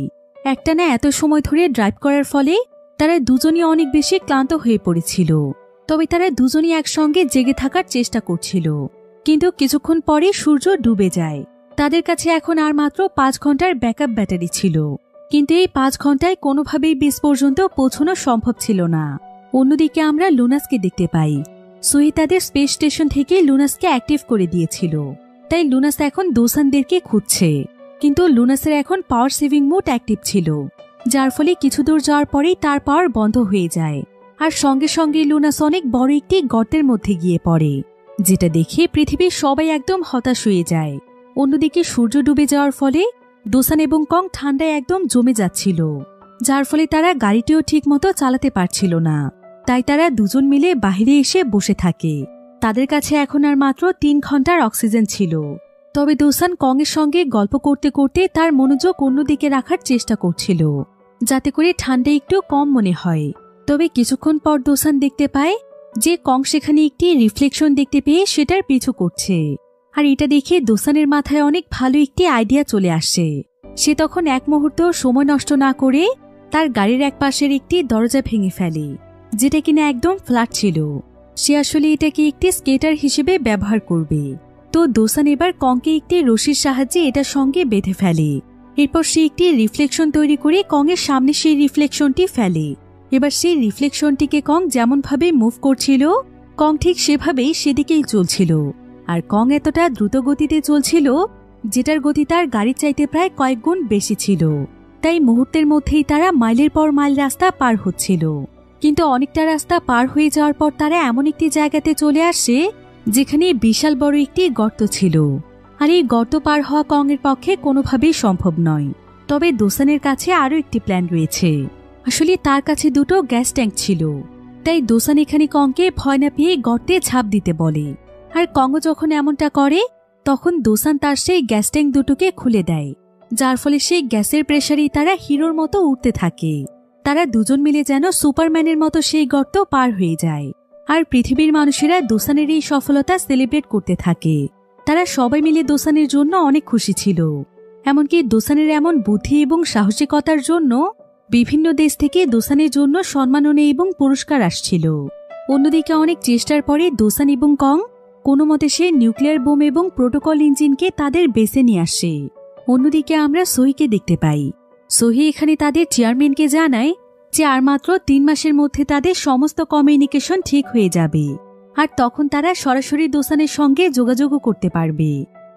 একটানা এত সময় ধরে ড্রাইভ করার ফলে তারা দুজনই অনেক বেশি ক্লান্ত হয়ে পড়েছিল। তবে তারা দুজনই একসঙ্গে জেগে থাকার চেষ্টা করছিল। কিন্তু কিছুক্ষণ পরে সূর্য ডুবে যায়। তাদের কাছে এখন আর মাত্র 5 ঘন্টার ব্যাকআপ ব্যাটারি ছিল, কিন্তু এই 5 ঘন্টায় কোনোভাবেই বেস পর্যন্ত পৌঁছানো সম্ভব ছিল না। অন্যদিকে আমরা লুনাসকে দেখতে পাই সোহি তাদের স্পেস স্টেশন থেকে লুনাসকে অ্যাক্টিভ করে দিয়েছিল। তাই লুনাস এখন দোসানদেরকে খুঁজছে, কিন্তু লুনাসের এখন পাওয়ার সেভিং মোড অ্যাক্টিভ ছিল, যার ফলে কিছু দূর যাওয়ার পরেই তার পাওয়ার বন্ধ হয়ে যায়। আর সঙ্গে সঙ্গে লুনাস অনেক বড় একটি গর্তের মধ্যে গিয়ে পড়ে, যেটা দেখে পৃথিবীর সবাই একদম হতাশ হয়ে যায়। অন্যদিকে সূর্য ডুবে যাওয়ার ফলে দোসান এবং কং ঠান্ডায় একদম জমে যাচ্ছিল, যার ফলে তারা গাড়িটিও ঠিকমতো চালাতে পারছিল না। তাই তারা দুজন মিলে বাইরে এসে বসে থাকে। তাদের কাছে এখন আর মাত্র 3 ঘন্টার অক্সিজেন ছিল। তবে দোসান কংয়ের সঙ্গে গল্প করতে করতে তার মনোযোগ অন্যদিকে রাখার চেষ্টা করছিল, যাতে করে ঠান্ডা একটু কম মনে হয়। তবে কিছুক্ষণ পর দোসান দেখতে পায় যে কং সেখানে একটি রিফ্লেকশন দেখতে পেয়ে সেটার পিছু করছে। আর এটা দেখে দোসানের মাথায় অনেক ভালো একটি আইডিয়া চলে আসে। সে তখন এক মুহূর্ত সময় নষ্ট না করে তার গাড়ির এক পাশের একটি দরজা ভেঙে ফেলে, যেটা কিনা একদম ফ্ল্যাট ছিল। সে আসলে এটাকে একটি স্কেটার হিসেবে ব্যবহার করবে। তো দোসান এবার কংকে একটি রশির সাহায্যে এটার সঙ্গে বেঁধে ফেলে। এরপর সে একটি রিফ্লেকশন তৈরি করে কংয়ের সামনে সেই রিফ্লেকশনটি ফেলে। এবার সেই রিফ্লেকশনটিকে কং যেমনভাবে মুভ করছিল, কং ঠিক সেভাবেই সেদিকেই চলছিল। আর কং এতটা দ্রুত গতিতে চলছিল যেটার গতি তার গাড়ির চাইতে প্রায় কয়েক গুণ বেশি ছিল। তাই মুহূর্তের মধ্যেই তারা মাইলের পর মাইল রাস্তা পার হচ্ছিল। কিন্তু অনেকটা রাস্তা পার হয়ে যাওয়ার পর তারা এমন একটি জায়গাতে চলে আসে যেখানে বিশাল বড় একটি গর্ত ছিল। আর এই গর্ত পার হওয়া কংয়ের পক্ষে কোনোভাবেই সম্ভব নয়। তবে দোসানের কাছে আরও একটি প্ল্যান রয়েছে। আসলে তার কাছে দুটো গ্যাস ট্যাঙ্ক ছিল। তাই দোসান এখানে কংকে ভয় না পেয়ে গর্তে ঝাঁপ দিতে বলে। আর কংও যখন এমনটা করে তখন দোসান তার সেই গ্যাস ট্যাঙ্ক দুটোকে খুলে দেয়, যার ফলে সেই গ্যাসের প্রেসারেই তারা হিরোর মতো উঠতে থাকে। তারা দুজন মিলে যেন সুপারম্যানের মতো সেই গর্ত পার হয়ে যায়। আর পৃথিবীর মানুষেরা দোসানের এই সফলতা সেলিব্রেট করতে থাকে। তারা সবাই মিলে দোসানের জন্য অনেক খুশি ছিল। এমনকি দোসানের এমন বুদ্ধি এবং সাহসিকতার জন্য বিভিন্ন দেশ থেকে দোসানের জন্য সম্মাননা এবং পুরস্কার আসছিল। অন্যদিকে অনেক চেষ্টার পরে দোসান এবং কং কোনো মতে সে নিউক্লিয়ার বোম এবং প্রোটোকল ইঞ্জিনকে তাদের বেসে নিয়ে আসে। অন্যদিকে আমরা সোহিকে দেখতে পাই। সোহি এখানে তাদের চেয়ারম্যানকে জানায় যে আর মাত্র 3 মাসের মধ্যে তাদের সমস্ত কমিউনিকেশন ঠিক হয়ে যাবে। আর তখন তারা সরাসরি দোসানের সঙ্গে যোগাযোগও করতে পারবে।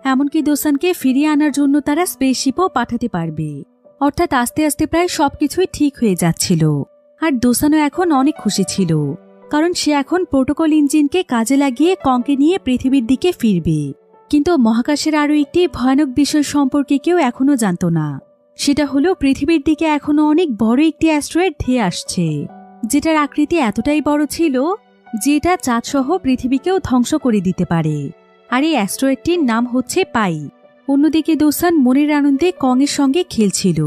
এমনকি দোসানকে ফিরিয়ে আনার জন্য তারা স্পেসশিপও পাঠাতে পারবে। অর্থাৎ আস্তে আস্তে প্রায় সবকিছুই ঠিক হয়ে যাচ্ছিল। আর দোসানও এখন অনেক খুশি ছিল, কারণ সে এখন প্রোটোকল ইঞ্জিনকে কাজে লাগিয়ে কংকে নিয়ে পৃথিবীর দিকে ফিরবে। কিন্তু মহাকাশের আরও একটি ভয়ানক বিষয় সম্পর্কে কেউ এখনো জানত না। সেটা হলো পৃথিবীর দিকে এখনো অনেক বড় একটি অ্যাস্ট্রয়েড ধেয়ে আসছে, যেটার আকৃতি এতটাই বড় ছিল যে এটা চাঁদসহ পৃথিবীকেও ধ্বংস করে দিতে পারে। আর এই অ্যাস্ট্রয়েডটির নাম হচ্ছে পাই। অন্যদিকে দোসান মনের আনন্দে কংয়ের সঙ্গে খেলছিল,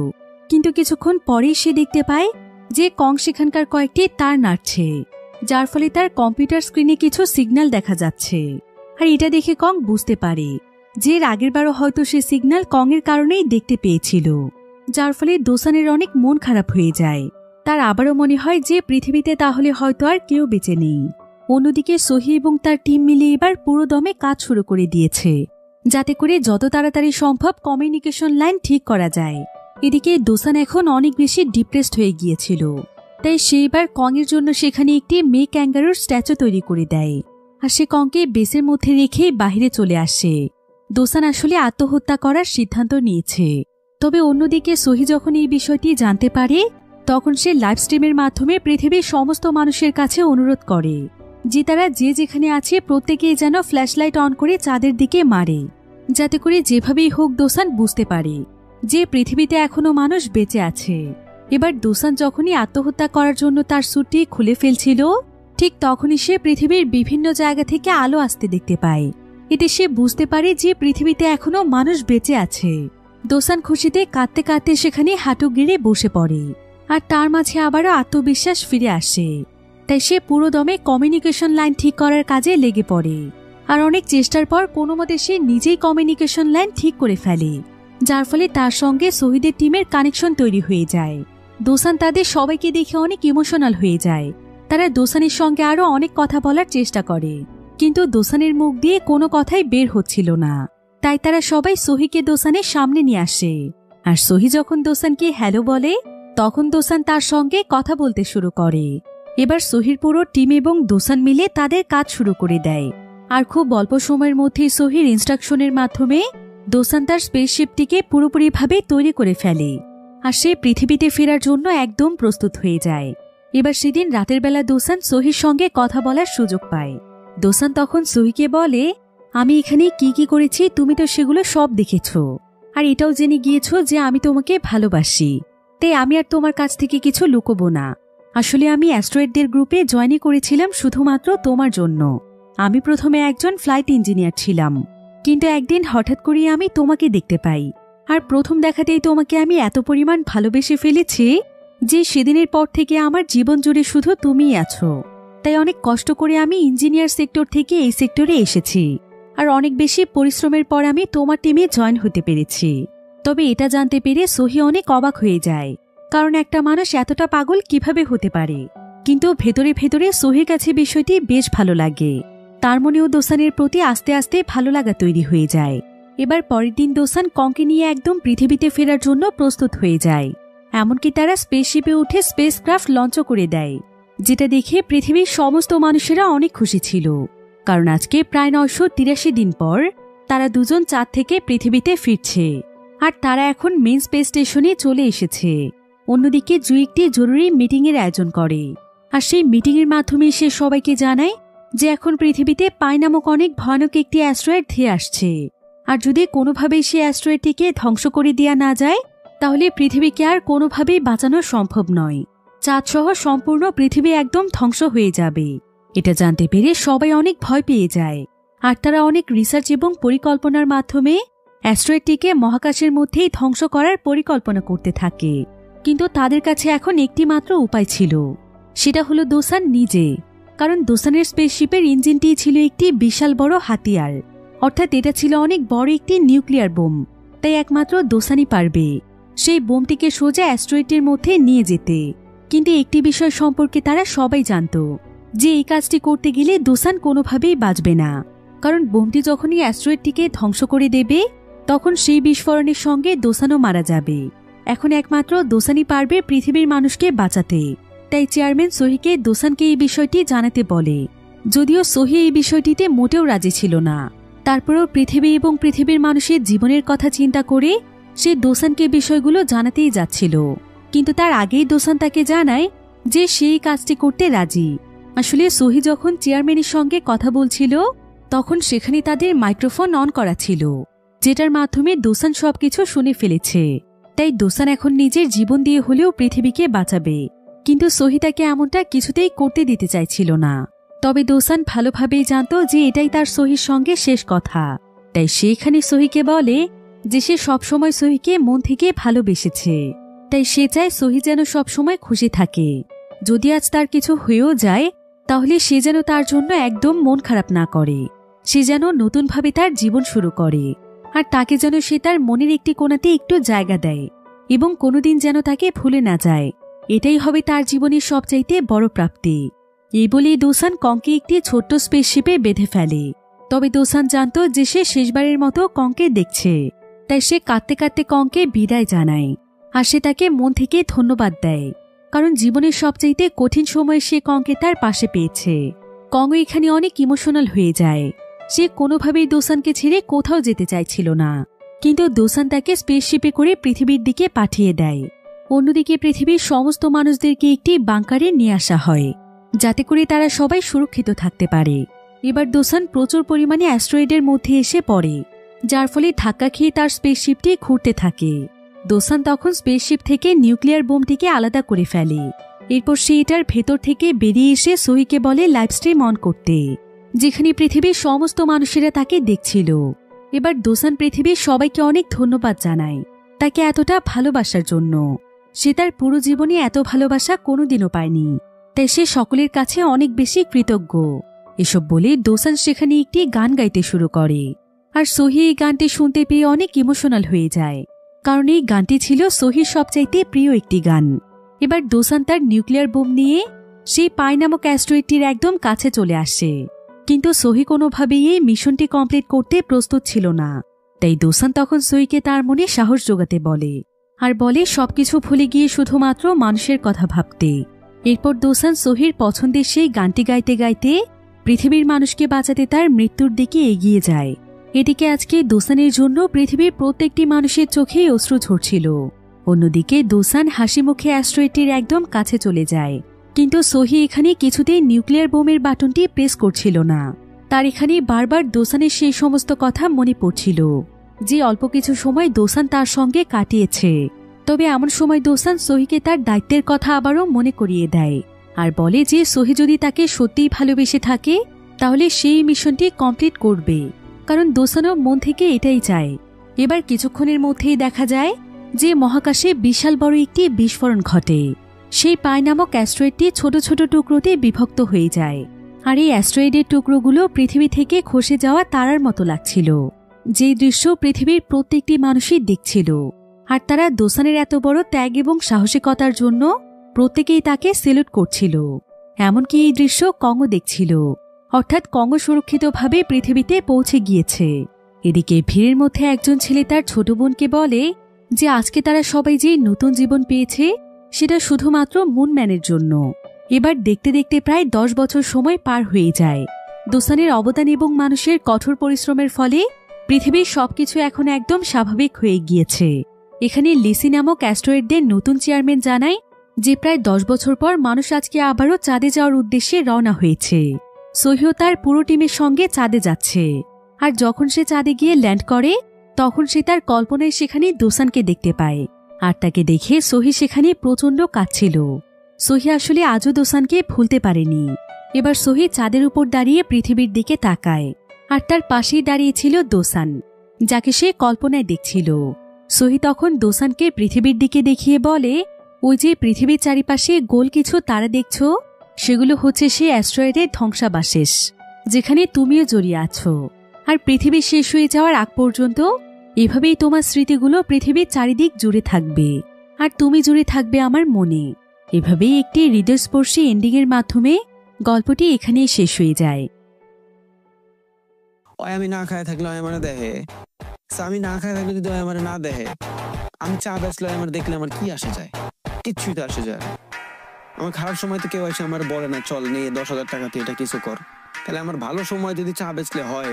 কিন্তু কিছুক্ষণ পরেই সে দেখতে পায় যে কং সেখানকার কয়েকটি তার নাড়ছে, যার ফলে তার কম্পিউটার স্ক্রিনে কিছু সিগন্যাল দেখা যাচ্ছে। আর এটা দেখে কং বুঝতে পারে যে আগেরবারও হয়তো সে সিগন্যাল কংয়ের কারণেই দেখতে পেয়েছিল, যার ফলে দোসানের অনেক মন খারাপ হয়ে যায়। তার আবারও মনে হয় যে পৃথিবীতে তাহলে হয়তো আর কেউ বেঁচে নেই। অন্যদিকে সোহি এবং তার টিম মিলে এবার পুরো দমে কাজ শুরু করে দিয়েছে, যাতে করে যত তাড়াতাড়ি সম্ভব কমিউনিকেশন লাইন ঠিক করা যায়। এদিকে দোসান এখন অনেক বেশি ডিপ্রেসড হয়ে গিয়েছিল, তাই সে এবার কংয়ের জন্য সেখানে একটি মেয়ে ক্যাঙ্গারুর স্ট্যাচু তৈরি করে দেয়। আর সে কংকে বেসের মধ্যে রেখে বাহিরে চলে আসে। দোসান আসলে আত্মহত্যা করার সিদ্ধান্ত নিয়েছে। তবে অন্যদিকে সোহি যখন এই বিষয়টি জানতে পারে তখন সে লাইভ স্ট্রিমের মাধ্যমে পৃথিবীর সমস্ত মানুষের কাছে অনুরোধ করে যে তারা যে যেখানে আছে প্রত্যেকেই যেন ফ্ল্যাশলাইট অন করে চাঁদের দিকে মারে, যাতে করে যেভাবেই হোক দোসান বুঝতে পারে যে পৃথিবীতে এখনো মানুষ বেঁচে আছে। এবার দোসান যখনই আত্মহত্যা করার জন্য তার স্যুটটি খুলে ফেলছিল, ঠিক তখনই সে পৃথিবীর বিভিন্ন জায়গা থেকে আলো আসতে দেখতে পায়। এতে সে বুঝতে পারে যে পৃথিবীতে এখনো মানুষ বেঁচে আছে। দোসান খুশিতে কাঁদতে কাঁদতে সেখানে হাঁটু গেড়ে বসে পড়ে, আর তার মাঝে আবারও আত্মবিশ্বাস ফিরে আসে। তাই সে পুরো দমে কমিউনিকেশন লাইন ঠিক করার কাজে লেগে পড়ে। আর অনেক চেষ্টার পর কোনো মতে সে নিজেই কমিউনিকেশন লাইন ঠিক করে ফেলে, যার ফলে তার সঙ্গে শহীদের টিমের কানেকশন তৈরি হয়ে যায়। দোসান তাদের সবাইকে দেখে অনেক ইমোশনাল হয়ে যায়। তারা দোসানের সঙ্গে আরো অনেক কথা বলার চেষ্টা করে, কিন্তু দোসানের মুখ দিয়ে কোনো কথাই বের হচ্ছিল না। তাই তারা সবাই সোহিকে দোসানের সামনে নিয়ে আসে। আর সোহি যখন দোসানকে হ্যালো বলে তখন দোসান তার সঙ্গে কথা বলতে শুরু করে। এবার সোহির পুরো টিম এবং দোসান মিলে তাদের কাজ শুরু করে দেয়। আর খুব অল্প সময়ের মধ্যেই সোহির ইনস্ট্রাকশনের মাধ্যমে দোসান তার স্পেসশিপটিকে পুরোপুরিভাবে তৈরি করে ফেলে। আর সে পৃথিবীতে ফেরার জন্য একদম প্রস্তুত হয়ে যায়। এবার সেদিন রাতের বেলা দোসান সোহির সঙ্গে কথা বলার সুযোগ পায়। দোসান তখন সোহিকে বলে, আমি এখানে কি কি করেছি তুমি তো সেগুলো সব দেখেছ, আর এটাও জেনে গিয়েছো যে আমি তোমাকে ভালোবাসি। তাই আমি আর তোমার কাছ থেকে কিছু লুকোবো না। আসলে আমি অ্যাস্ট্রয়েডদের গ্রুপে জয়েন করেছিলাম শুধুমাত্র তোমার জন্য। আমি প্রথমে একজন ফ্লাইট ইঞ্জিনিয়ার ছিলাম, কিন্তু একদিন হঠাৎ করে আমি তোমাকে দেখতে পাই। আর প্রথম দেখাতেই তোমাকে আমি এত পরিমাণ ভালোবেসে ফেলেছি যে সেদিনের পর থেকে আমার জীবন জুড়ে শুধু তুমিই আছো। তাই অনেক কষ্ট করে আমি ইঞ্জিনিয়ার সেক্টর থেকে এই সেক্টরে এসেছি, আর অনেক বেশি পরিশ্রমের পর আমি তোমার টিমে জয়েন হতে পেরেছি। তবে এটা জানতে পেরে সোহি অনেক অবাক হয়ে যায়, কারণ একটা মানুষ এতটা পাগল কিভাবে হতে পারে। কিন্তু ভেতরে ভেতরে সোহির কাছে বিষয়টি বেশ ভালো লাগে। তার মনেও দোসানের প্রতি আস্তে আস্তে ভালো লাগা তৈরি হয়ে যায়। এবার পরের দিন দোসান কংকে নিয়ে একদম পৃথিবীতে ফেরার জন্য প্রস্তুত হয়ে যায়। এমনকি তারা স্পেসশিপে উঠে স্পেসক্রাফট লঞ্চ করে দেয়, যেটা দেখে পৃথিবীর সমস্ত মানুষেরা অনেক খুশি ছিল। কারণ আজকে প্রায় 983 দিন পর তারা দুজন চাঁদ থেকে পৃথিবীতে ফিরছে, আর তারা এখন মেন স্পেস স্টেশনে চলে এসেছে। অন্যদিকে জুই একটি জরুরি মিটিংয়ের আয়োজন করে, আর সেই মিটিংয়ের মাধ্যমে সে সবাইকে জানায় যে এখন পৃথিবীতে পাই নামক অনেক ভয়ানক একটি অ্যাস্ট্রয়েড ধেয়ে আসছে, আর যদি কোনোভাবেই সেই অ্যাস্ট্রয়েডটিকে ধ্বংস করে দেওয়া না যায় তাহলে পৃথিবীকে আর কোনোভাবেই বাঁচানো সম্ভব নয়। চাঁদ সহ সম্পূর্ণ পৃথিবী একদম ধ্বংস হয়ে যাবে। এটা জানতে পেরে সবাই অনেক ভয় পেয়ে যায়, আর তারা অনেক রিসার্চ এবং পরিকল্পনার মাধ্যমে অ্যাস্ট্রয়েডটিকে মহাকাশের মধ্যেই ধ্বংস করার পরিকল্পনা করতে থাকে। কিন্তু তাদের কাছে এখন একটি মাত্র উপায় ছিল, সেটা হলো দোসান নিজে। কারণ দোসানের স্পেসশিপের ইঞ্জিনটি ছিল একটি বিশাল বড় হাতিয়ার, অর্থাৎ এটা ছিল অনেক বড় একটি নিউক্লিয়ার বোম। তাই একমাত্র দোসানই পারবে সেই বোমটিকে সোজা অ্যাস্ট্রয়েডের মধ্যে নিয়ে যেতে। কিন্তু একটি বিষয় সম্পর্কে তারা সবাই জানত, যে এই কাজটি করতে গেলে দোসান কোনোভাবেই বাঁচবে না। কারণ বোমটি যখনই অ্যাস্ট্রয়েডটিকে ধ্বংস করে দেবে তখন সেই বিস্ফোরণের সঙ্গে দোসানও মারা যাবে। এখন একমাত্র দোসানই পারবে পৃথিবীর মানুষকে বাঁচাতে। তাই চেয়ারম্যান সোহিকে দোসানকে এই বিষয়টি জানাতে বলে। যদিও সোহি এই বিষয়টিতে মোটেও রাজি ছিল না, তারপরেও পৃথিবী এবং পৃথিবীর মানুষের জীবনের কথা চিন্তা করে সে দোসানকে বিষয়গুলো জানাতেই যাচ্ছিল। কিন্তু তার আগেই দোসান তাকে জানায় যে সেই কাজটি করতে রাজি। আসলে সোহি যখন চেয়ারম্যানের সঙ্গে কথা বলছিল তখন সেখানে তাদের মাইক্রোফোন অন করা ছিল, যেটার মাধ্যমে দোসান সবকিছু শুনে ফেলেছে। তাই দোসান এখন নিজের জীবন দিয়ে হলেও পৃথিবীকে বাঁচাবে। কিন্তু সোহি তাকে এমনটা কিছুতেই করতে দিতে চাইছিল না। তবে দোসান ভালোভাবেই জানত যে এটাই তার সোহির সঙ্গে শেষ কথা। তাই সেখানে সোহিকে বলে যে সে সবসময় সোহিকে মন থেকে ভালোবেসেছে, তাই সে চায় সোহি যেন সবসময় খুশি থাকে। যদি আজ তার কিছু হয়েও যায় তাহলে সে যেন তার জন্য একদম মন খারাপ না করে, সে যেন নতুনভাবে তার জীবন শুরু করে। আর তাকে যেন সে তার মনের একটি কোণাতে একটু জায়গা দেয় এবং কোনোদিন যেন তাকে ভুলে না যায়। এটাই হবে তার জীবনের সবচাইতে বড় প্রাপ্তি। এই বলেই দোসান কংকে একটি ছোট্ট স্পেসশিপে বেঁধে ফেলে। তবে দোসান জানত যে সে শেষবারের মতো কংকে দেখছে, তাই সে কাঁদতে কাঁদতে কংকে বিদায় জানায়। আর সে তাকে মন থেকে ধন্যবাদ দেয়, কারণ জীবনের সবচাইতে কঠিন সময়ে সে কংকে তার পাশে পেয়েছে। কংও এখানে অনেক ইমোশনাল হয়ে যায়। সে কোনোভাবেই দোসানকে ছেড়ে কোথাও যেতে চাইছিল না, কিন্তু দোসান তাকে স্পেসশিপে করে পৃথিবীর দিকে পাঠিয়ে দেয়। অন্যদিকে পৃথিবীর সমস্ত মানুষদেরকে একটি বাংকারে নিয়ে আসা হয়, যাতে করে তারা সবাই সুরক্ষিত থাকতে পারে। এবার দোসান প্রচুর পরিমাণে অ্যাস্ট্রয়েডের মধ্যে এসে পড়ে, যার ফলে ধাক্কা খেয়ে তার স্পেসশিপটি ঘুরতে থাকে। দোসান তখন স্পেসশিপ থেকে নিউক্লিয়ার বোমটিকে আলাদা করে ফেলে। এরপর সে এটার ভেতর থেকে বেরিয়ে এসে সোহিকে বলে লাইভ স্ট্রিম অন করতে, যেখানে পৃথিবীর সমস্ত মানুষেরা তাকে দেখছিল। এবার দোসান পৃথিবীর সবাইকে অনেক ধন্যবাদ জানায় তাকে এতটা ভালোবাসার জন্য। সে তার পুরো জীবনে এত ভালোবাসা কোনোদিনও পায়নি, তাই সে সকলের কাছে অনেক বেশি কৃতজ্ঞ। এসব বলে দোসান সেখানে একটি গান গাইতে শুরু করে, আর সোহি এই গানটি শুনতে পেয়ে অনেক ইমোশনাল হয়ে যায়, কারণ এই গানটি ছিল সোহির সবচাইতে প্রিয় একটি গান। এবার দোসান তার নিউক্লিয়ার বোম নিয়ে সেই পাই নামক অ্যাস্ট্রয়েডটির একদম কাছে চলে আসে, কিন্তু সোহি কোনোভাবেই এই মিশনটি কমপ্লিট করতে প্রস্তুত ছিল না। তাই দোসান তখন সোহিকে তার মনে সাহস জোগাতে বলে, আর বলে সবকিছু ভুলে গিয়ে শুধুমাত্র মানুষের কথা ভাবতে। এরপর দোসান সোহির পছন্দের সেই গানটি গাইতে গাইতে পৃথিবীর মানুষকে বাঁচাতে তার মৃত্যুর দিকে এগিয়ে যায়। এদিকে আজকে দোসানের জন্য পৃথিবীর প্রত্যেকটি মানুষের চোখেই অশ্রু ঝরছিল। অন্যদিকে দোসান হাসি মুখে অ্যাস্ট্রয়েডটির একদম কাছে চলে যায়, কিন্তু সোহি এখানে কিছুতেই নিউক্লিয়ার বোমের বাটনটি প্রেস করছিল না। তার এখানে বারবার দোসানের সেই সমস্ত কথা মনে পড়ছিল, যে অল্প কিছু সময় দোসান তার সঙ্গে কাটিয়েছে। তবে এমন সময় দোসান সোহিকে তার দায়িত্বের কথা আবারও মনে করিয়ে দেয়, আর বলে যে সোহি যদি তাকে সত্যিই ভালোবেসে থাকে তাহলে সেই মিশনটি কমপ্লিট করবে, কারণ দোসানও মন থেকে এটাই চায়। এবার কিছুক্ষণের মধ্যেই দেখা যায় যে মহাকাশে বিশাল বড় একটি বিস্ফোরণ ঘটে। সেই পাই নামক অ্যাস্ট্রয়েডটি ছোট ছোট টুকরোতে বিভক্ত হয়ে যায়, আর এই অ্যাস্ট্রয়েডের টুকরোগুলো পৃথিবী থেকে খসে যাওয়া তারার মতো লাগছিল। যে দৃশ্য পৃথিবীর প্রত্যেকটি মানুষই দেখছিল, আর তারা দোসানের এত বড় ত্যাগ এবং সাহসিকতার জন্য প্রত্যেকেই তাকে সেলুট করছিল। এমনকি এই দৃশ্য কঙ্গো দেখছিল, অর্থাৎ কঙ্গো সুরক্ষিতভাবে পৃথিবীতে পৌঁছে গিয়েছে। এদিকে ভিড়ের মধ্যে একজন ছেলে তার ছোট বোনকে বলে যে আজকে তারা সবাই যে নতুন জীবন পেয়েছে সেটা শুধুমাত্র মুনম্যানের জন্য। এবার দেখতে দেখতে প্রায় 10 বছর সময় পার হয়ে যায়। দোসানের অবদান এবং মানুষের কঠোর পরিশ্রমের ফলে পৃথিবীর সবকিছু এখন একদম স্বাভাবিক হয়ে গিয়েছে। এখানে লিসি নামক অ্যাস্ট্রয়েডদের নতুন চেয়ারম্যান জানায় যে প্রায় 10 বছর পর মানুষ আজকে আবারও চাঁদে যাওয়ার উদ্দেশ্যে রওনা হয়েছে। সহিও তার পুরো টিমের সঙ্গে চাঁদে যাচ্ছে। আর যখন সে চাঁদে গিয়ে ল্যান্ড করে তখন সে তার কল্পনায় সেখানে দোসানকে দেখতে পায়। আর তাকে দেখে সহি সেখানে প্রচণ্ড কাঁদছিল। সহি আসলে আজও দোসানকে ভুলতে পারেনি। এবার সহি চাঁদের উপর দাঁড়িয়ে পৃথিবীর দিকে তাকায়, আর তার পাশেই দাঁড়িয়েছিল দোসান, যাকে সে কল্পনায় দেখছিল। সহি তখন দোসানকে পৃথিবীর দিকে দেখিয়ে বলে, ওই যে পৃথিবীর চারিপাশে গোল কিছু তারা দেখছো, সেগুলো হচ্ছে সে অ্যাস্ট্রয়েডের ধ্বংসাবশেষ, যেখানে তুমিও জড়িয়ে আছো। আর পৃথিবী শেষ হয়ে যাওয়ার আগ পর্যন্ত এভাবেই তোমার স্মৃতিগুলো পৃথিবীর চারিদিক জুড়ে থাকবে, আর তুমি জুড়ে থাকবে আমার মনে। এভাবেই একটি হৃদয়স্পর্শী এন্ডিংয়ের মাধ্যমে গল্পটি এখানেই শেষ হয়ে যায়। আমি না খায় থাকলে আমার দেখে, আমি না খায় থাকলে যদি আমার না দেখে, আমি চা বেচলে আমার দেখলে আমার কি আসে যায়? কিচ্ছুই তো আসে যায়। আমার খারাপ সময় তো কেউ এসে আমার বলে না চল নিয়ে 10,000 টাকা তুই এটা কিছু কর। তাহলে আমার ভালো সময় যদি চা বেচলে হয়,